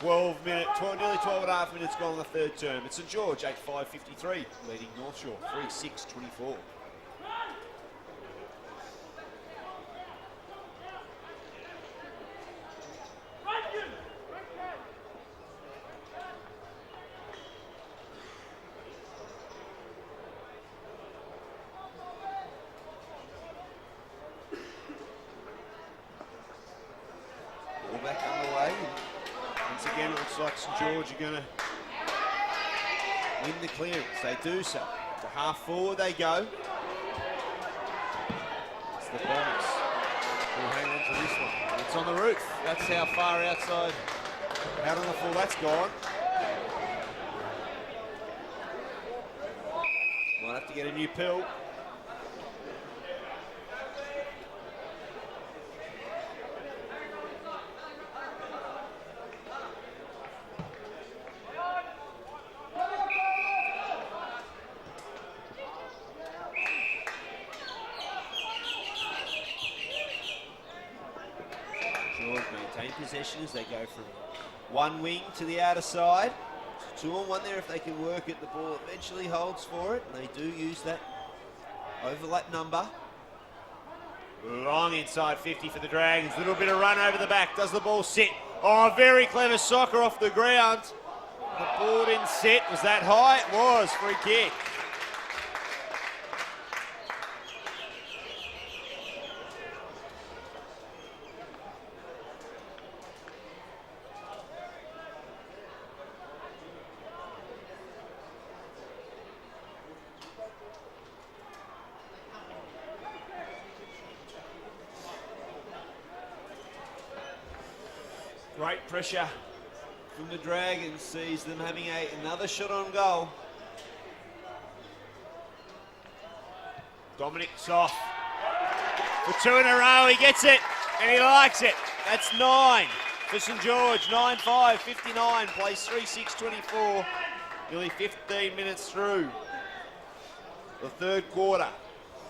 nearly 12 and a half minutes gone on the third term. It's St George, 8:5:53, leading North Shore, 3:6:24. George are going to win the clearance. They do so. To half forward they go. It's the Bombers who hang on to this one. It's on the roof. That's how far outside, out on the full that's gone. Might have to get a new pill. George maintain possession as they go from one wing to the outer side. 2-on-1 there if they can work it. The ball eventually holds for it. And they do use that overlap number. Long inside 50 for the Dragons. Little bit of run over the back. Does the ball sit? Oh, very clever soccer off the ground. The ball didn't sit. Was that high? It was. Free kick. Great pressure from the Dragons, sees them having another shot on goal. Dominic Soft for 2 in a row, he gets it and he likes it. That's 9 for St George, 9-5, 59, plays 3-6-24, nearly 15 minutes through the third quarter.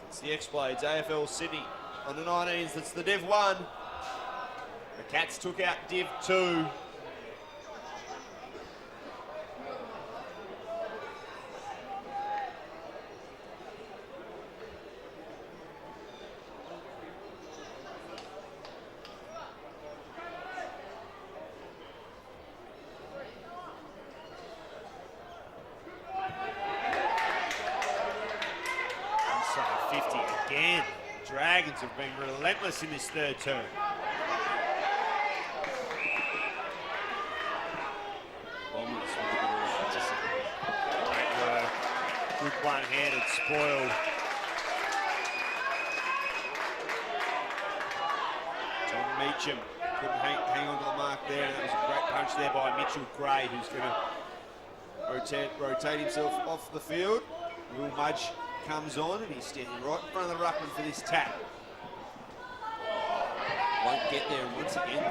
It's the X-Blades, AFL Sydney on the 19s, that's the DIV1. The Cats took out DIV2. Inside 50 again. Dragons have been relentless in this third term. Good one-handed spoil. Tom Meacham couldn't hang on to the mark there, and that was a great punch there by Mitchell Gray, who's going to rotate himself off the field. Will Mudge comes on, and he's standing right in front of the ruckman for this tap. Won't get there, and once again,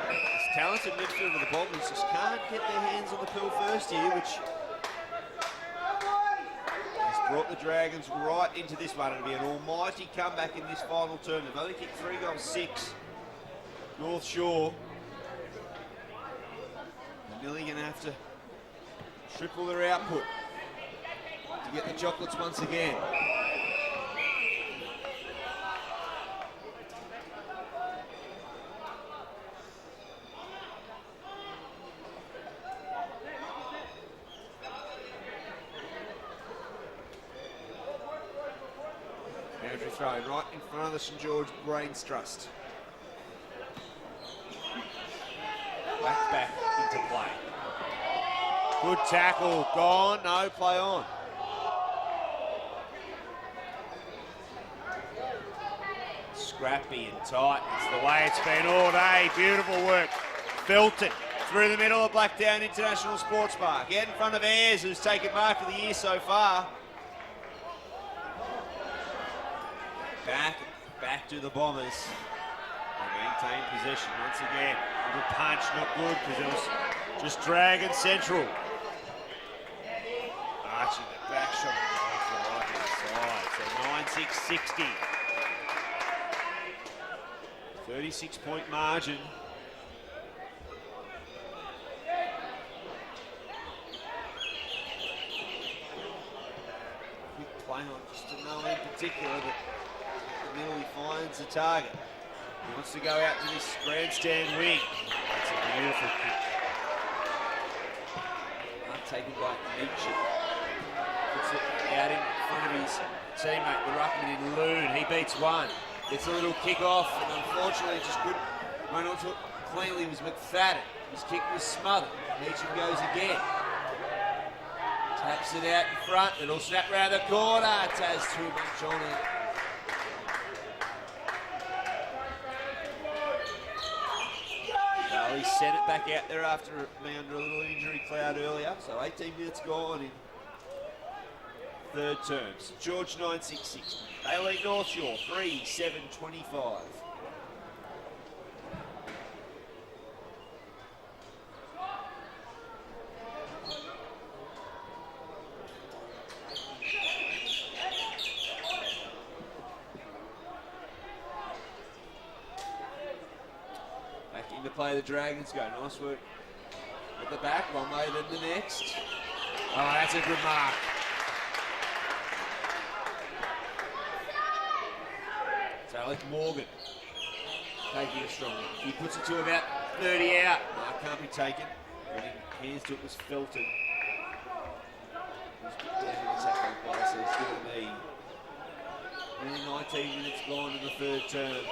this talented midfielder of the Bombers just can't get their hands on the pill first here, which brought the Dragons right into this one. It'll be an almighty comeback in this final term. They've only kicked 3 goals, 6. North Shore. They're nearly going to have to triple their output to get the chocolates once again. Thrown right in front of the St George Brains Trust. Back into play. Good tackle, gone, no, play on. Scrappy and tight, it's the way it's been all day. Beautiful work. Felton through the middle of Blacktown International Sports Park. Out in front of Ayres, who's taken mark of the year so far. Back to the Bombers. They maintain possession once again. Little punch, not good because it was just Dragon Central. Arching the back shot off the right-hand side. So 9-6-60. 36-point margin. Quick play on just to know in particular that nearly finds the target. He wants to go out to this grandstand wing. That's a beautiful kick. Taken by Meacham. Puts it out in front of his teammate, the ruckman in Loon. He beats one. Gets a little kick off, and unfortunately just couldn't run onto it cleanly. It was McFadden. His kick was smothered. Meacham goes again. Taps it out in front. It'll snap round the corner. Taz too much on it. He sent it back out there after being under a little injury cloud earlier. So 18 minutes gone in third term. St George 9-6-60. They lead North Shore 3-7-25. To play the Dragons go. Nice work at the back, one way then the next. Oh, that's a good mark. So Alec Morgan taking it strongly. He puts it to about 30 out. Mark can't be taken. Hands to it was Felton. He's put down in the tackle play, so it's going to be only 19 minutes gone in the third term.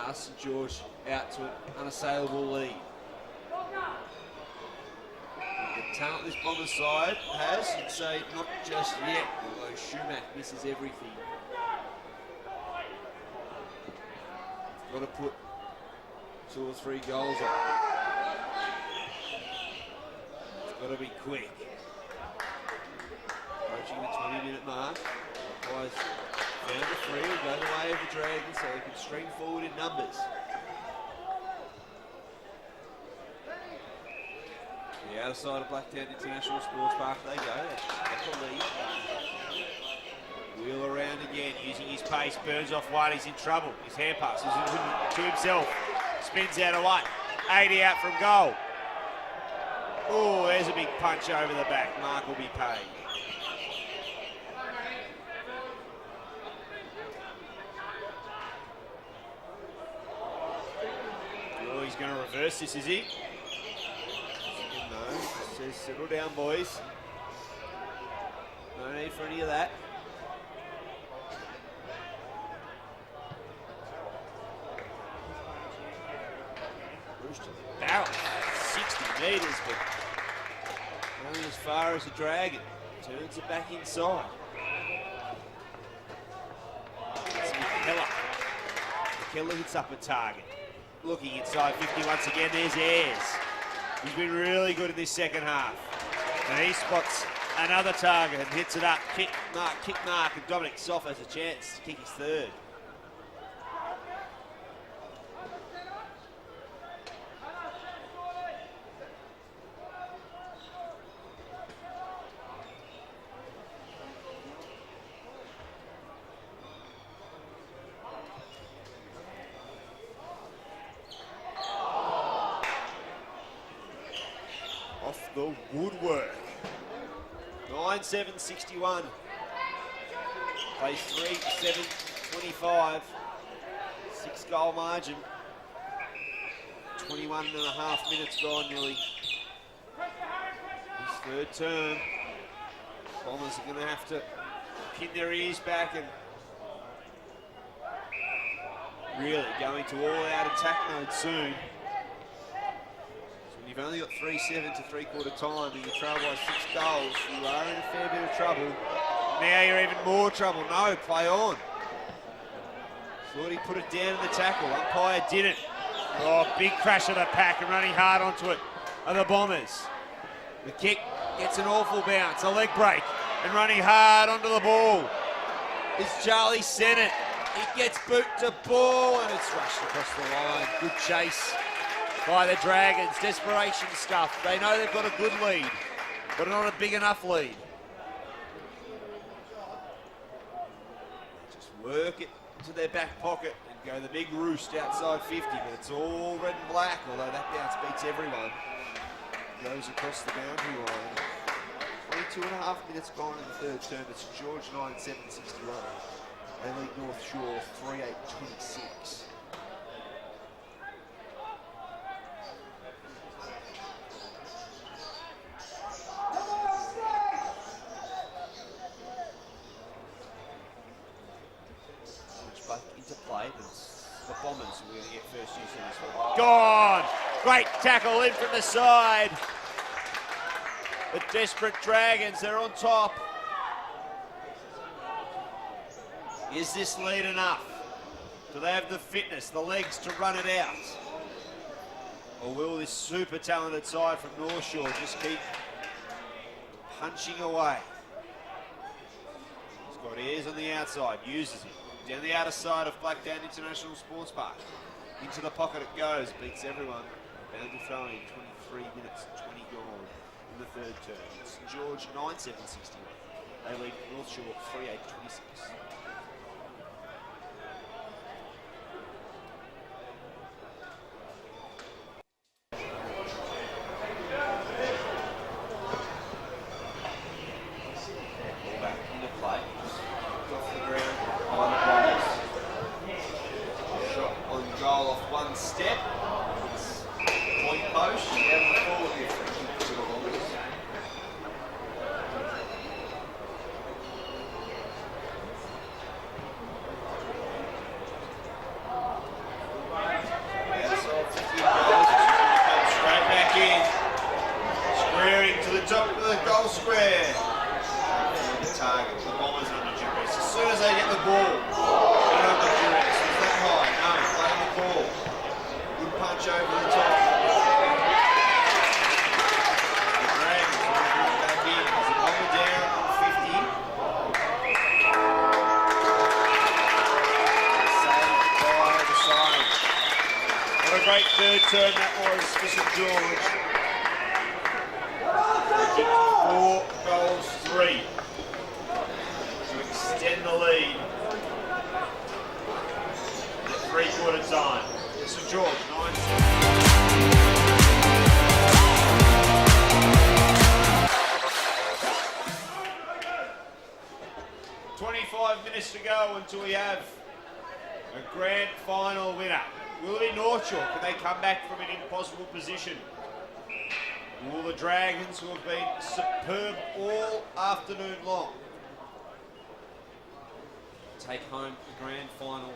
And St George out to an unassailable lead. The talent this Bombers side has, you'd say not just yet, although Schumack misses everything. Got to put 2 or 3 goals up. It's got to be quick. Approaching the 20-minute mark. Otherwise, down to 3 will go the way of the Dragons so they can string forward in numbers. The outer side of Blacktown International Sports Park they go. That's the lead. Wheel around again, using his pace. Burns off one, he's in trouble. His hand passes to himself. Spins out away. 80 out from goal. Oh, there's a big punch over the back. Mark will be paid. Oh, he's going to reverse this, is he? No, says settle down, boys. No need for any of that. Barrel, 60 metres, but only as far as the Dragon. Turns it back inside. It's McKellar. McKellar hits up a target. Looking inside 50 once again, there's Ayres. He's been really good in this second half. And he spots another target and hits it up. Kick mark, and Dominic Soff has a chance to kick his third. The woodwork. 9-7-61. Plays 3-7-25. 6-goal margin. 21 and a half minutes gone nearly. This third term. Bombers are going to have to pin their ears back and really go into all-out attack mode soon. You've only got 3-7 to three-quarter time and you trail by 6 goals. You are in a fair bit of trouble. Now you're even more trouble. No, play on. Thought he put it down in the tackle. Umpire didn't. Oh, big crash of the pack and running hard onto it are the Bombers. The kick gets an awful bounce, a leg break, and running hard onto the ball is Charlie Sennett. He gets boot to ball and it's rushed across the line. Good chase by the Dragons. Desperation stuff. They know they've got a good lead, but not a big enough lead. Just work it to their back pocket and go the big roost outside 50, but it's all red and black, although that bounce beats everyone. Goes across the boundary line. 22 and a half minutes gone in the third term. It's George 9-7-61. They lead North Shore 3-8-26. Back into play, but it's the Bombers who are going to get first use of this one. Gone! Great tackle in from the side. The desperate Dragons, they're on top. Is this lead enough? Do they have the fitness, the legs to run it out? Or will this super talented side from North Shore just keep punching away? He's got ears on the outside, uses it. Down the outer side of Blackdown International Sports Park. Into the pocket it goes, beats everyone. Bound to throw in 23 minutes, 20 gone in the third term. St George 9-7-61. They lead North Shore 38-26. Step, point post, and the forward lift. Straight back in, squaring to the top of the goal square. The target, the Bombers under duress. As soon as they get the ball, they're under duress. Is that high? No, playing the ball. Punch over the top. The Dragons will bring it back in. There's a bomber down on 50. Saved by the side. What a great third turn that was for St George. They kicked 4 goals, 3 to extend the lead at three-quarter time. St George, 25 minutes to go until we have a grand final winner. Will it be North Shore? Can they come back from an impossible position? Will the Dragons, who have been superb all afternoon long, take home the grand final?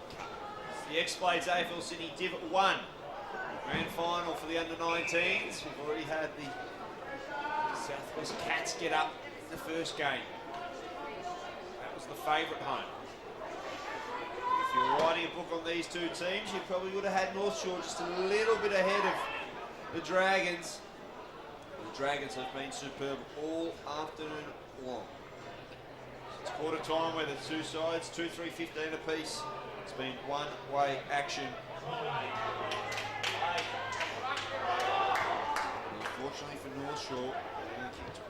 The X-Blades AFL Sydney DIV1 grand final for the under-19s. We've already had the Southwest Cats get up in the first game. That was the favourite home. If you were writing a book on these two teams, you probably would have had North Shore just a little bit ahead of the Dragons. The Dragons have been superb all afternoon long. It's quarter time where the two sides, 2-3-15 apiece. It's been one-way action. Unfortunately for North Shore, they kicked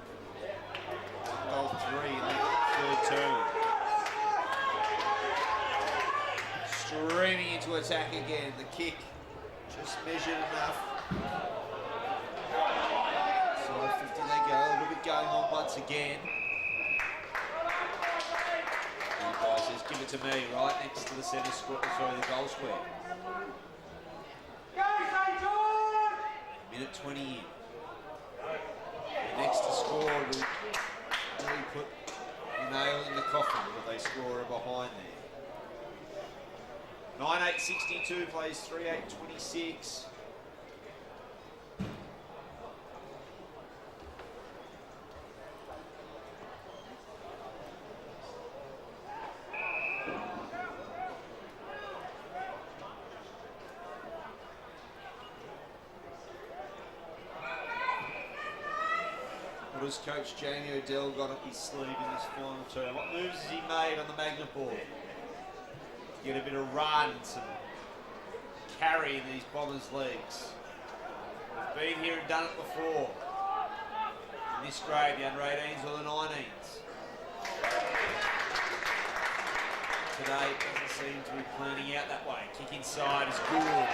goal 3 in that third term. Streaming into attack again. The kick just measured enough. So 50 they go. A little bit going on once again. Says, give it to me, right next to the centre square, sorry, the goal square. Minute 20 in. The next to score will really put the nail in the coffin that they score behind there. 9-8-62 plays 3-8-26. What has Coach Jamie O'Dell got up his sleeve in this final term? What moves has he made on the magnet board? Get a bit of run, some carry in these Bombers' legs. We've been here and done it before. In this grade, the under-18s or the 19s. Today it doesn't seem to be planning out that way. Kick inside is good.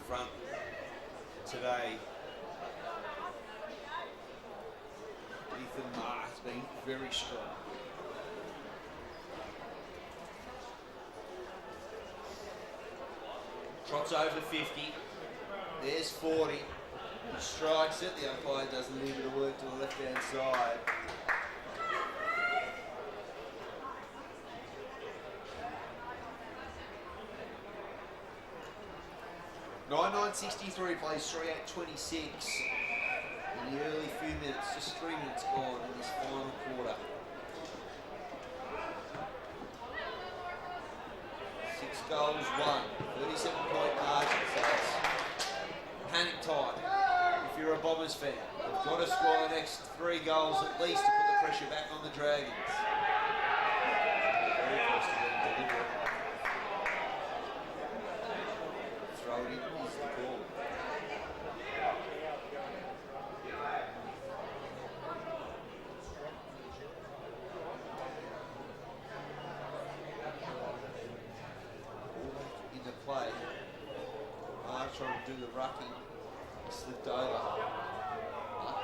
Front today, Ethan Marr has been very strong. Trots over 50, there's 40, he strikes it, the umpire does a little bit of work to the left hand side. 9:63 plays 3:8:26 in the early few minutes, just 3 minutes gone in this final quarter. 6 goals, 1, 37-point margin, so it's panic time. If you're a Bombers fan, you've got to score the next 3 goals at least to put the pressure back on the Dragons. Very close to getting delivered. Throw it in is the call. Into play. Mark trying to do the rucking. Slipped over.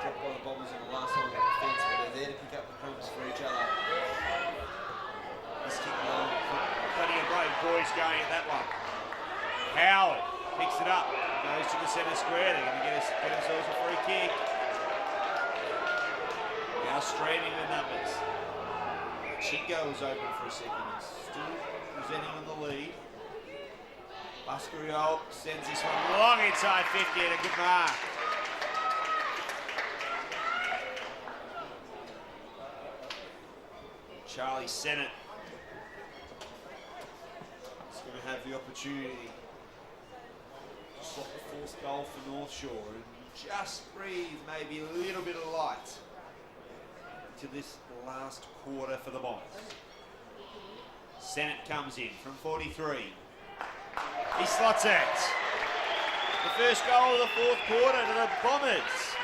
Dropped by the Bombers on the last line of defence, but they're there to pick up the crumbs for each other. He's kicking on. Plenty of brave boys going at that one. Howard picks it up, goes to the centre square. They're going to get themselves a free kick. Now streaming the numbers. Chingo was open for a second. He's still presenting on the lead. Buscariol sends this one long inside 50 and a good mark. Charlie Sennett is going to have the opportunity to swap the fourth goal for North Shore and just breathe maybe a little bit of light to this last quarter for the Bombers. Sennett comes in from 43. He slots it. The first goal of the fourth quarter to the Bombers.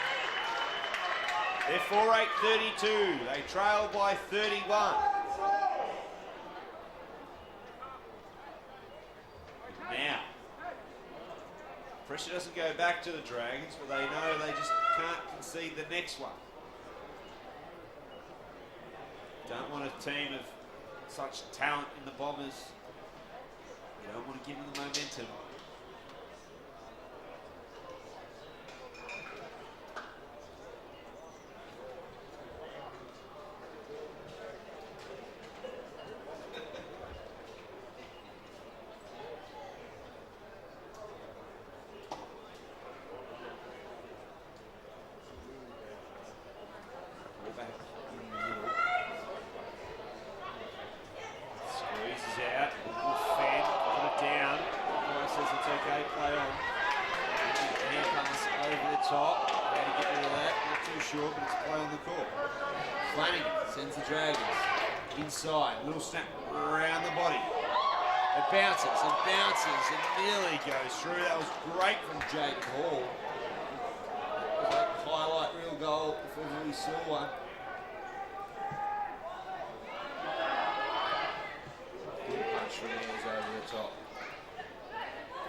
They're 4:8:32. They trail by 31. Now, pressure doesn't go back to the Dragons, but they know they just can't concede the next one. Don't want a team of such talent in the Bombers. You don't want to give them the momentum. We're back in the middle. Squeezes out. Fan, put it down. Price says it's okay, play on. Hand pass over the top. How to get rid of that? Not too sure, but it's play on the court. Flanagan sends the Dragons inside. Little snap around the body. It bounces and bounces and nearly goes through. That was great from Jaden Hall. It was a highlight reel goal if ever we saw one. Good punch from Ayers over the top.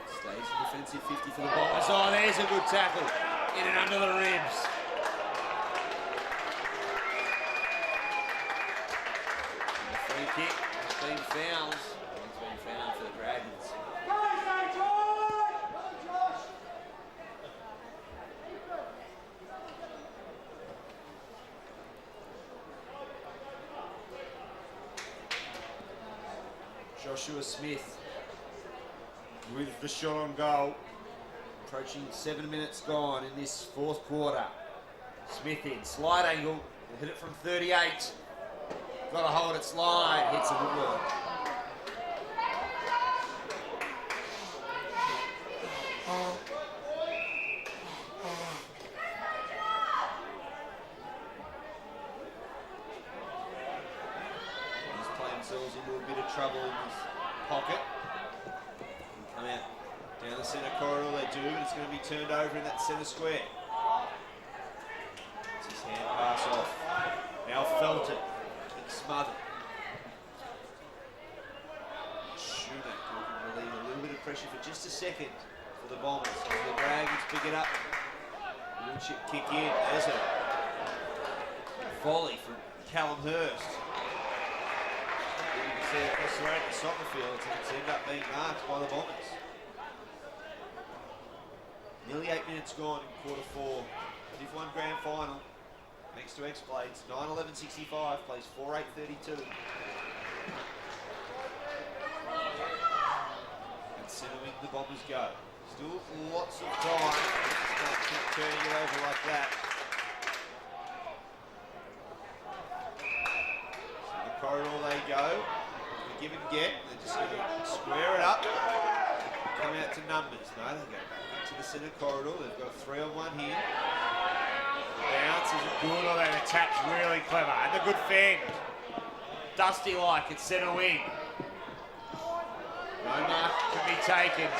Stays a defensive 50 for the Bombers. Oh, there's a good tackle. In and under the ribs. And the free kick has been fouled. It's been fouled for the Dragons. Joshua Smith with the shot on goal. Approaching 7 minutes gone in this fourth quarter. Smith in, slide angle, hit it from 38. Got to hold its line, hits a good work. He's playing themselves into a bit of trouble in his pocket. Come out down the centre corridor, they do, but it's going to be turned over in that centre square. It's his hand pass off. Now Felton, smothered. Schumacher can relieve a little bit of pressure for just a second for the Bombers. The Dragons pick it up. Little chip kick in. There's a volley from Callum Hurst. You can see it across the road at the soccer fields, and it's ended up being marked by the Bombers. Nearly 8 minutes gone in quarter four. DIV1 grand final. Next to X-Blades. 9:11:65. Plays 4:8:32. And centre wing the Bombers go. Still lots of time. Just don't keep turning it over like that. So the corridor they go. The give and get. They're just going to square it up. Come out to numbers. No, they go back into the centre corridor. They've got a 3-on-1 here. Bounce isn't good, although the tap's really clever. And the good fend. Dusty-like at centre wing. No mark can be taken.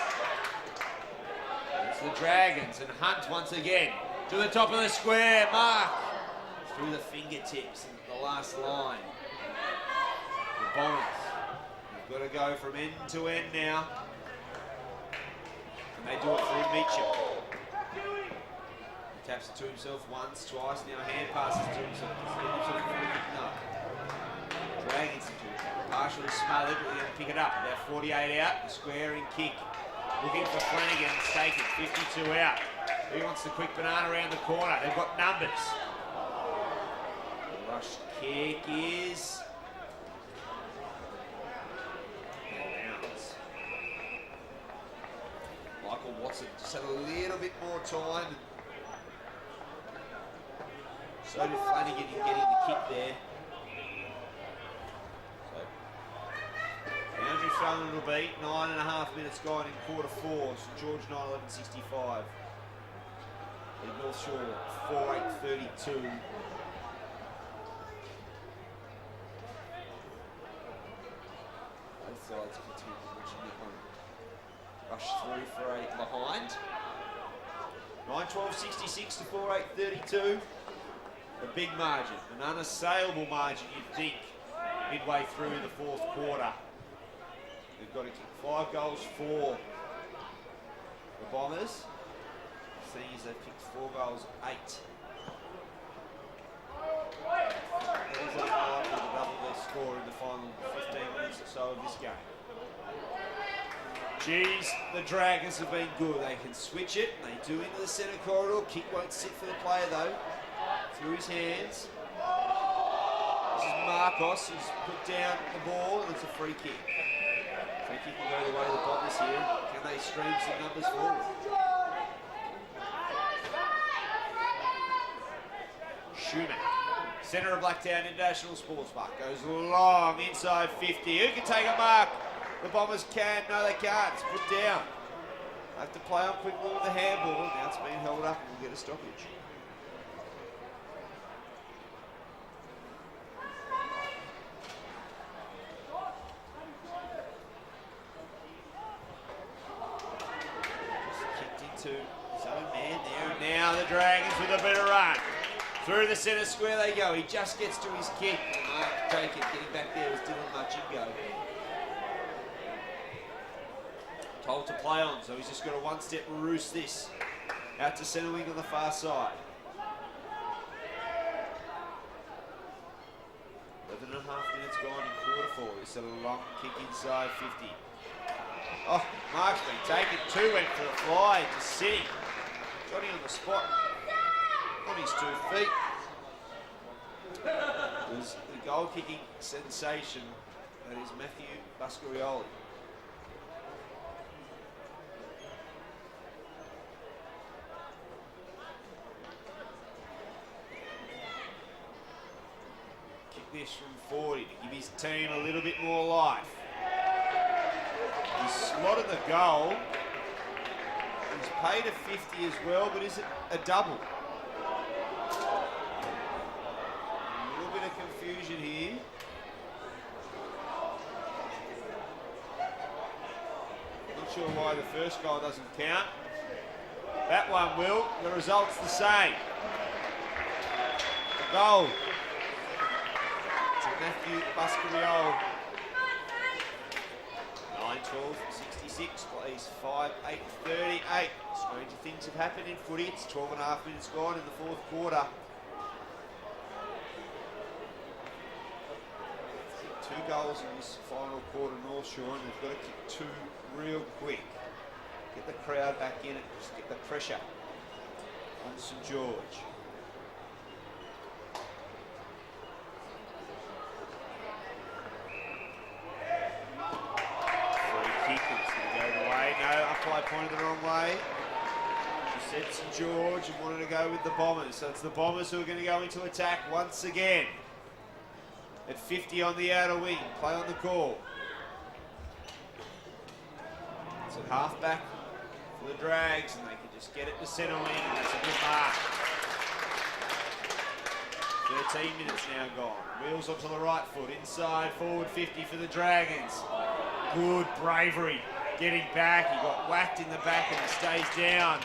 It's the Dragons and Hunt once again. To the top of the square, mark. Through the fingertips and the last line. The Bombers. They've got to go from end to end now. And they do it through Meacham. He taps it to himself once, twice, now hand passes to himself. No. Dragons into it. Partially smothered, but they're going to pick it up. About 48 out, the square and kick. Looking for Flanagan, it's taken, 52 out. He wants the quick banana around the corner. They've got numbers. The rush kick is... Bounce. Michael Watson just had a little bit more time. So did Flanagan in getting the kick there. Boundary thrown it'll be, 9.5 minutes gone in quarter 4. St George 9-11-65. In North Shore 4-8-32. Both sides continue reaching that one. Rush through for a behind. 9-12-66 to 4-8-32. A big margin, an unassailable margin you'd think midway through the fourth quarter. They've got to kick 5 goals for the Bombers. Seeing as they've kicked 4 goals, 8. There's unlikely to double their score in the final 15 minutes or so of this game. Geez, the Dragons have been good. They can switch it. They do into the centre corridor. Kick won't sit for the player though. Through his hands. This is Marcos who's put down the ball and it's a free kick. Free kick will go the way of the Bombers here. Can they stream some numbers forward? Schumann, centre of Blacktown International Sports Park, goes long inside 50. Who can take a mark? The Bombers can. No, they can't. It's put down. They have to play on quickly with the handball. Now it's being held up and we'll get a stoppage. His own man there, and now the Dragons with a bit of run. Through the centre square they go. He just gets to his kick. Mark take it. Getting back there was Dylan Machingo. Told to play on, so he's just got a one-step roost this. Out to centre wing on the far side. 11.5 minutes gone in quarter 4. This is a long kick inside 50. Oh, Mark's been taken. 2 went for the fly, just sitting. Johnny on the spot, on his 2 feet. It was the goal-kicking sensation that is Matthew Buscarioli. Kick this from 40 to give his team a little bit more life. He's slotted the goal. He's paid a 50 as well, but is it a double? A little bit of confusion here. Not sure why the first goal doesn't count. That one will. The result's the same. The goal to Matthew Buscarioli. 9-12-66 plays 5-8-38. Stranger things have happened in footy. It's 12.5 minutes gone in the fourth quarter. 2 goals in this final quarter, North Shore, and they've got to kick 2 real quick. Get the crowd back in it, just get the pressure on St George. umpire pointed the wrong way. She said St George and wanted to go with the Bombers. So it's the Bombers who are going to go into attack once again. At 50 on the outer wing, play on the call. It's at half-back for the Drags, and they can just get it to centre wing, and that's a good mark. 13 minutes now gone. Wheels onto the right foot, inside, forward 50 for the Dragons. Good bravery, getting back. He got whacked in the back and he stays down.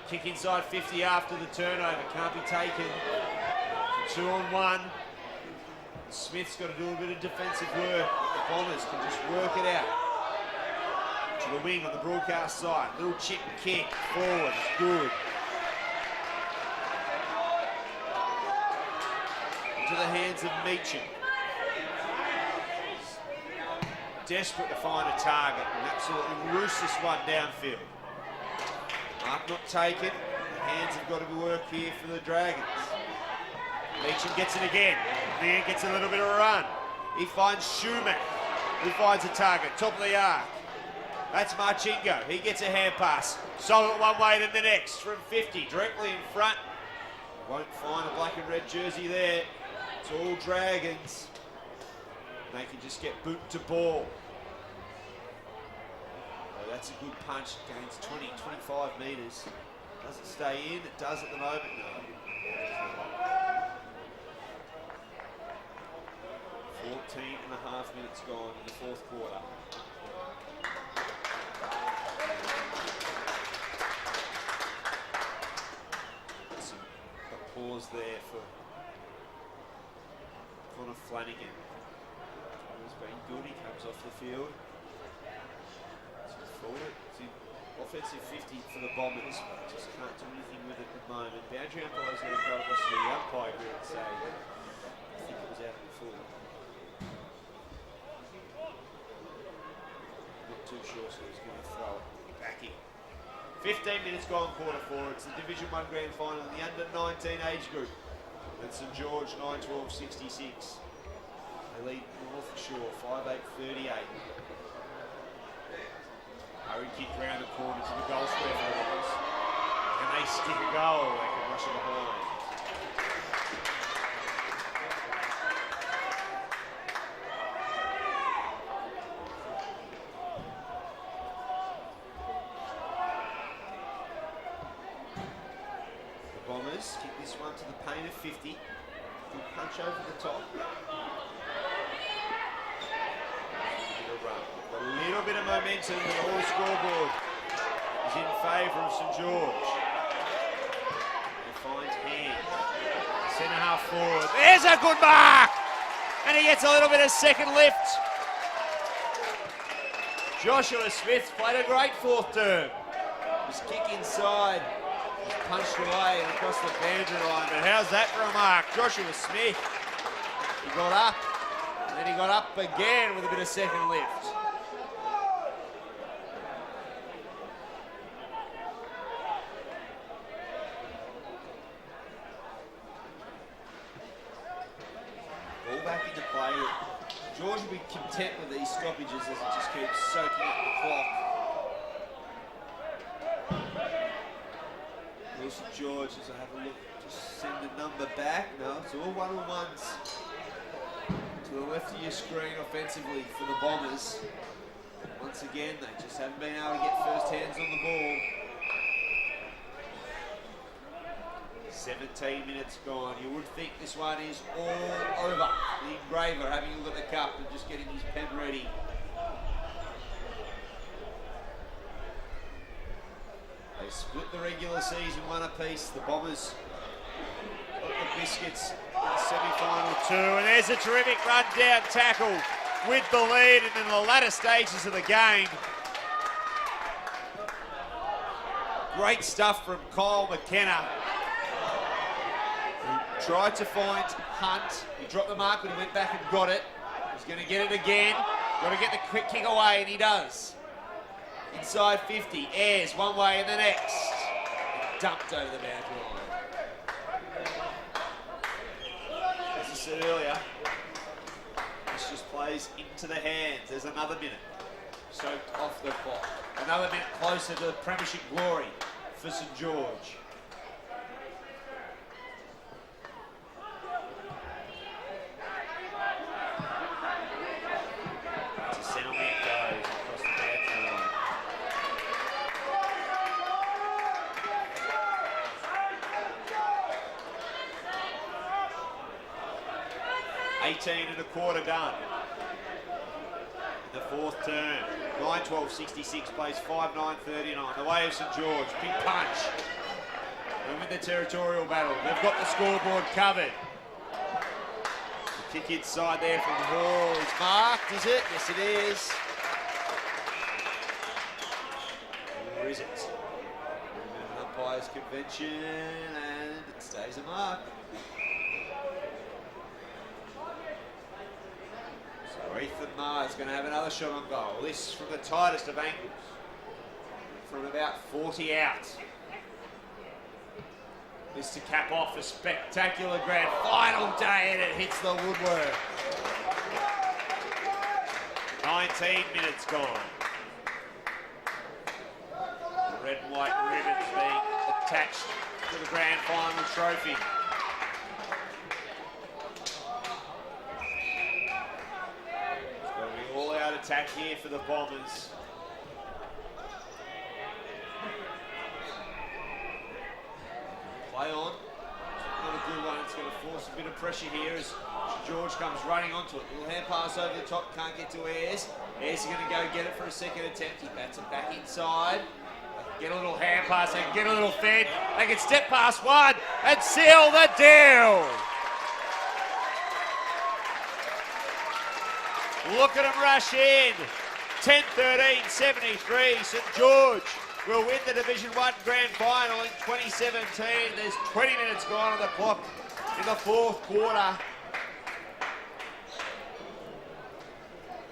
Kick inside 50 after the turnover, can't be taken. 2 on 1. Smith's got to do a bit of defensive work. The Bombers can just work it out. To the wing on the broadcast side. Little chip kick forward, it's good. Into the hands of Meacham. Desperate to find a target and absolutely roost this one downfield. Mark not taken. The hands have got to be worked here for the Dragons. Meacham gets it again. Then gets a little bit of a run. He finds Schumacher, who finds a target, top of the arc. That's Marchingo. He gets a hand pass. Solid one way then the next from 50, directly in front. Won't find a black and red jersey there. It's all Dragons. They can just get boot to ball. Oh, that's a good punch. Gains 20, 25 metres. Does it stay in? It does at the moment, no. 14 and a half minutes gone in the fourth quarter. Some applause there for Connor Flanagan. He's been good, he comes off the field. It's in offensive 50 for the Bombers, but just can't do anything with it at the moment. Boundary umpire's going to go across to the umpire here and say, I think it was out of the full. Not too sure, so he's going to throw it back in. 15 minutes gone, quarter 4. It's the Division 1 Grand Final in the under-19 age group. And St George 9-12-66. They lead North Shore 5-8-38. Hurry kick round the corner to the goal square for the Bombers. Can they stick a goal? They can rush it behind. The Bombers kick this one to the paint of 50. Good punch over the top. A little bit of momentum, but the whole scoreboard is in favour of St George. They find hand. Centre half forward. There's a good mark! And he gets a little bit of second lift. Joshua Smith played a great fourth term. His kick inside. He's punched away and across the boundary line. But how's that for a mark? Joshua Smith. He got up. And then he got up again with a bit of second lift. Ball back into play. George will be content with these stoppages as it just keeps soaking up the clock. Wilson George, as I have a look, just send the number back. No, it's all one-on-ones. To the left of your screen offensively for the Bombers. Once again, they just haven't been able to get first hands on the ball. 17 minutes gone. You would think this one is all over. The engraver having a look at the cup and just getting his pen ready. They split the regular season one apiece. The Bombers got the biscuits in the semi-final 2. And there's a terrific run-down tackle with the lead and in the latter stages of the game. Great stuff from Kyle McKenna. He tried to find Hunt. He dropped the mark, but he went back and got it. He's going to get it again. Got to get the quick kick away, and he does. Inside 50, airs one way and the next. Dumped over the boundary line. As I said earlier, this just plays into the hands. There's another minute. Soaked off the clock. Another minute closer to premiership glory for St George. To settlement goes across the boundary line. 18 and a quarter done. The fourth term. 9-12-66 plays 5-9-39. The way of St George. Big punch. And with the territorial battle, they've got the scoreboard covered. The kick inside there from Hall is marked, is it? Yes, it is. Or is it? Umpires convention, and it stays a mark. So Ethan Maher is going to have another shot on goal. This from the tightest of angles, from about 40 out. This to cap off a spectacular grand final day, and it hits the woodwork. 19 minutes gone. The red and white ribbons being attached to the grand final trophy. It's going to be all-out attack here for the Bombers. Play on. Not a good one. It's going to force a bit of pressure here as George comes running onto it. Little hand pass over the top. Can't get to Ayres. Ayres is going to go get it for a second attempt. He bats it back inside. Get a little hand pass. They can get a little fed. They can step past one and seal the deal. Look at them rush in. 10-13, 73. St George will win the Division 1 Grand Final in 2017. There's 20 minutes gone on the clock in the fourth quarter.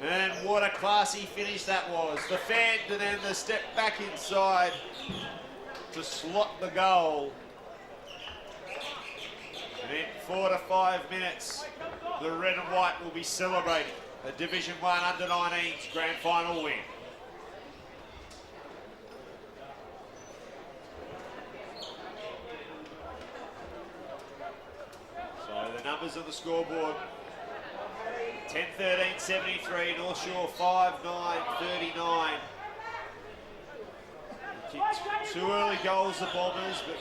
And what a classy finish that was. The fend and then the step back inside to slot the goal. And in 4 to 5 minutes, the red and white will be celebrating a Division 1 Under-19s Grand Final win. The numbers on the scoreboard: 10-13, 73, North Shore 5-9, 39. Kicked 2 early goals, the Bombers, but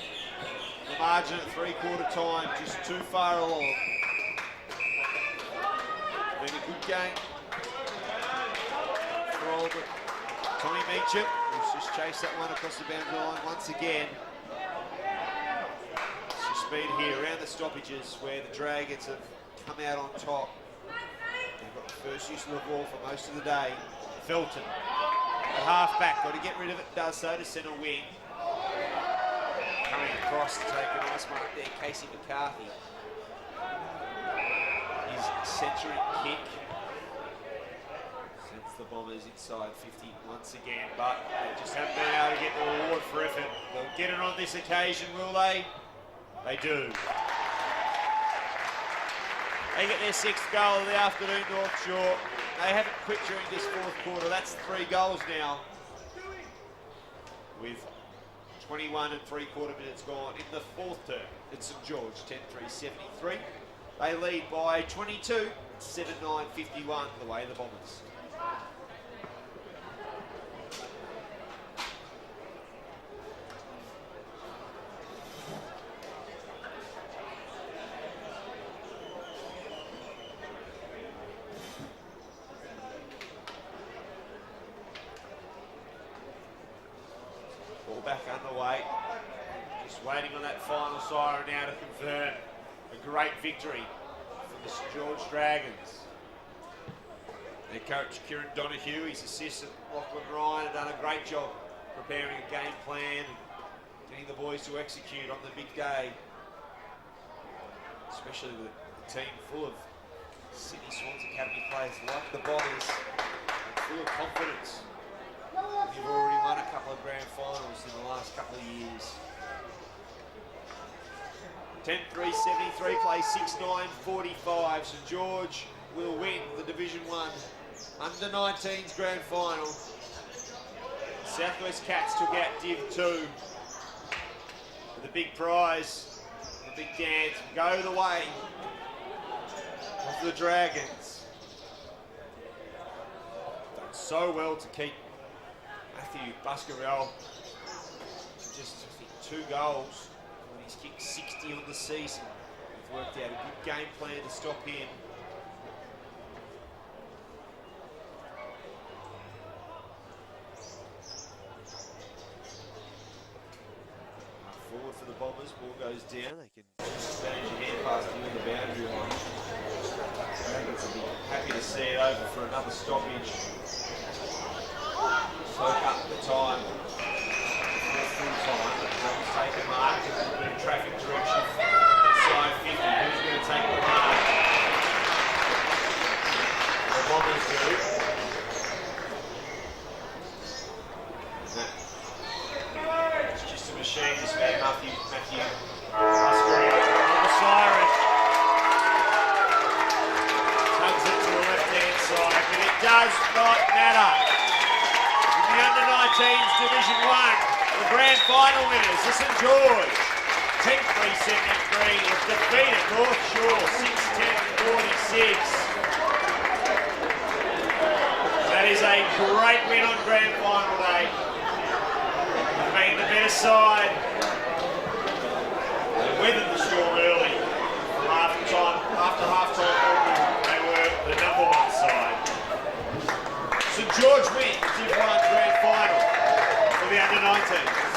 the margin at three-quarter time just too far along. Been a good game from Tommy Meacham, who's just chased that one across the boundary line once again. Speed here around the stoppages where the Dragons have come out on top. They've got the first use of the ball for most of the day. Felton at half back, got to get rid of it, does so to centre wing. Coming across to take a nice mark there, Casey McCarthy. His centering kick sends the Bombers inside 50 once again, but they just haven't been able to get the reward for effort. They'll get it on this occasion, will they? They do. They get their 6th goal of the afternoon, North Shore. They haven't quit during this fourth quarter. That's 3 goals now, with 21 and three-quarter minutes gone in the fourth term. It's St George, 10-3, 73. They lead by 22, 7-9, 51, the way of the Bombers. Back underway, just waiting on that final siren now to confirm a great victory for the St George Dragons. Their coach Kieran Donahue, his assistant Lachlan Ryan have done a great job preparing a game plan and getting the boys to execute on the big day, especially with a team full of Sydney Swans Academy players like the Bombers and full of confidence. You've already won a couple of grand finals in the last couple of years. 10-3, 73, plays 6-9, 45. St George will win the Division 1 Under-19s Grand Final. Southwest Cats took out Div 2 with the big prize, the big dance, go the way of the Dragons. Done so well to keep Matthew Buscarell to just, I think, 2 goals when he's kicked 60 on the season. We've worked out a good game plan to stop him. Forward for the Bombers, ball goes down, they can manage a hand pass near the boundary line. Dragons will be happy to see it over for another stoppage. Soak up the time for full time, but Bombers take a mark, a little bit of traffic direction. Inside 50, who's going to take the mark? The Bombers do. Machine, this man, Matthew Buscarell on the siren. Tugs it to the left-hand side, but it does not matter. In the under-19s Division 1, the grand final winners, the St George, 10-3-73, have defeated North Shore 6-10-46. That is a great win on grand final day. Being the better side. They weathered the storm early. After half-time, they were the number 1 side. St George win Div 1 grand final for the under-19s.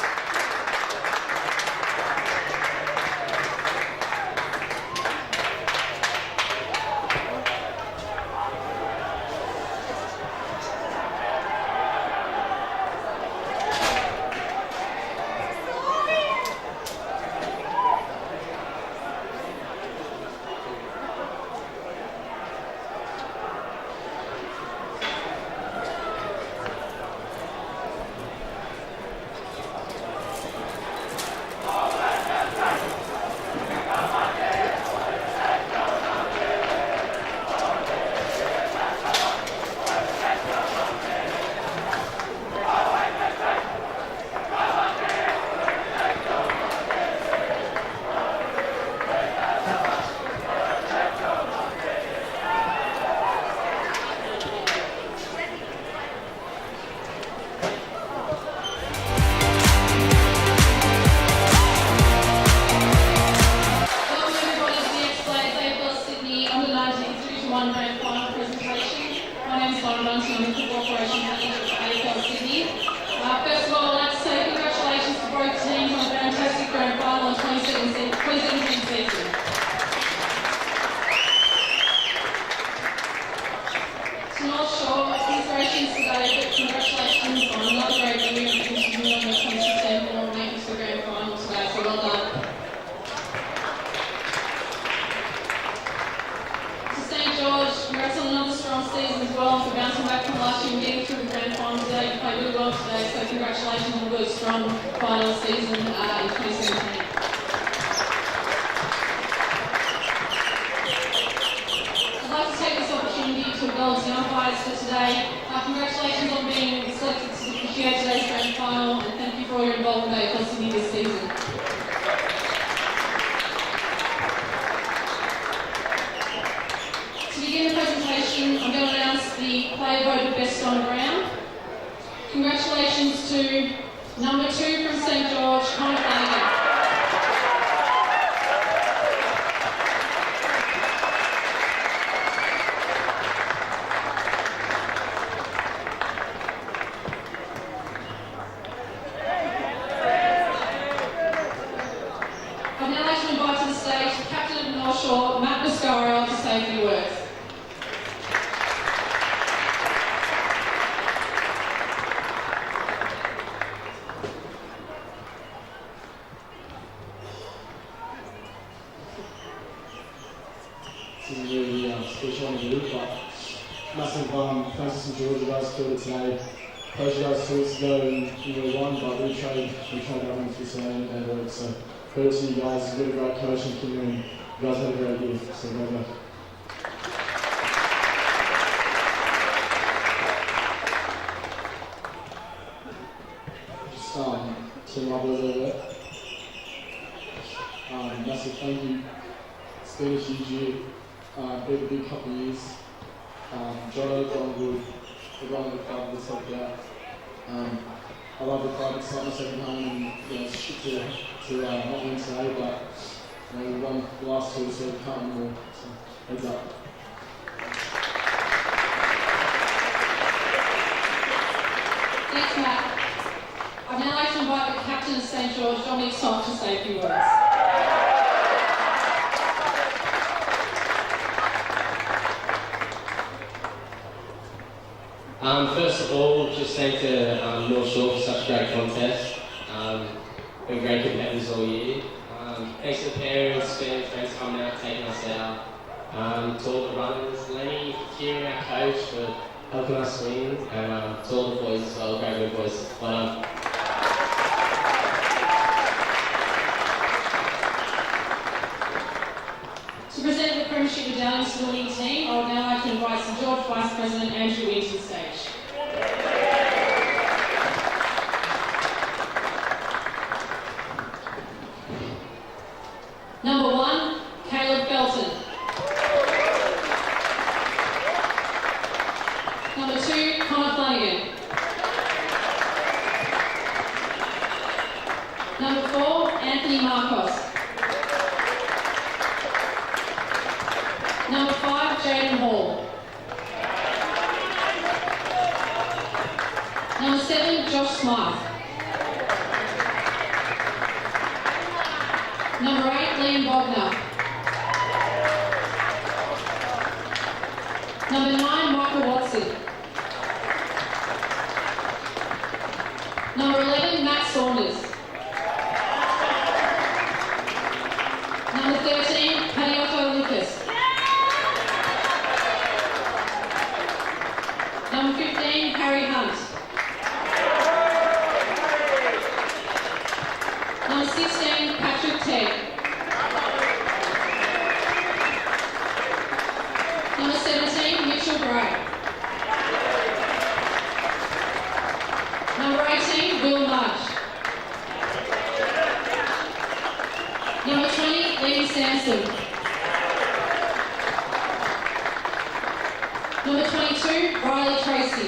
Congratulations to number 2 from St George, Connor Flanagan. I'd now like to invite to the stage the captain of North Shore, Matt Buscarell, to say a few words. This is really special on the week, but massive thanks to St George, you guys killed it today. Played you guys 2 weeks ago in year 1, but we tried that one through today and it worked. So kudos to you guys, you've got a great coach and team, and you guys had a great year, so well done. to my boys over there. Massive thank you. It's been a huge year. Been a big couple of years. Jono, John Wood, everyone at the club that's helped out. I love the club. It's like my second home, and it's shit to not win today, but we won the last two, so we can't win more. So heads up. Thanks, Matt. I'd now like to invite the captain of St George, Dominic Soft, to say a few words. First of all, just thank the North Shore for such a great contest. Been great competitors all year. Thanks to the parents, fans, friends coming out, taking us out. To all the runners, Lenny, Kieran, our coach, for helping us win, and to all the boys as well, great good boys. Well done. To present the Premiership medallions to the winning team, I would now like to invite St George Vice President Andrew Wynne to the stage. Number 1, Caleb Belton. Number 2, Connor Flanagan. Number 4, Anthony Marcos. Number 5, Jaden Hall. Number 7, Josh Smythe. Number 8, Liam Bogner. Number 9, Michael Watson. Number 11, Matt Saunders. Number 13, Paniotto Lucas. Number 15, Harry Hunt. Number 16, Patrick Tegg. Number 17, Mitchell Gray. Number 18, Will Mudge. Number 20, Lee Sampson. Number 22, Riley Tracy.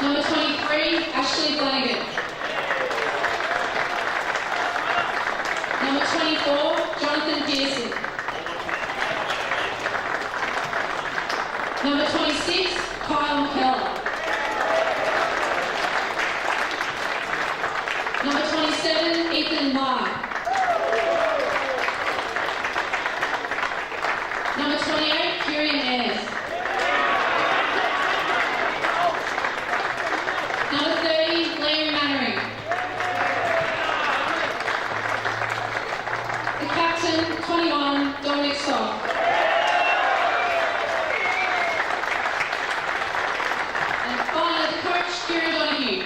Number 23, Ashley Flanagan. Number 24, Jonathan Pearson. Number 26, Kyle McKellar. Number 27, Ethan Marr. Number 28, Kieran Ayres. Number 30, Larry Mannering. The captain, 21, Dominic Soft. And finally, the coach, Kieran Donahue.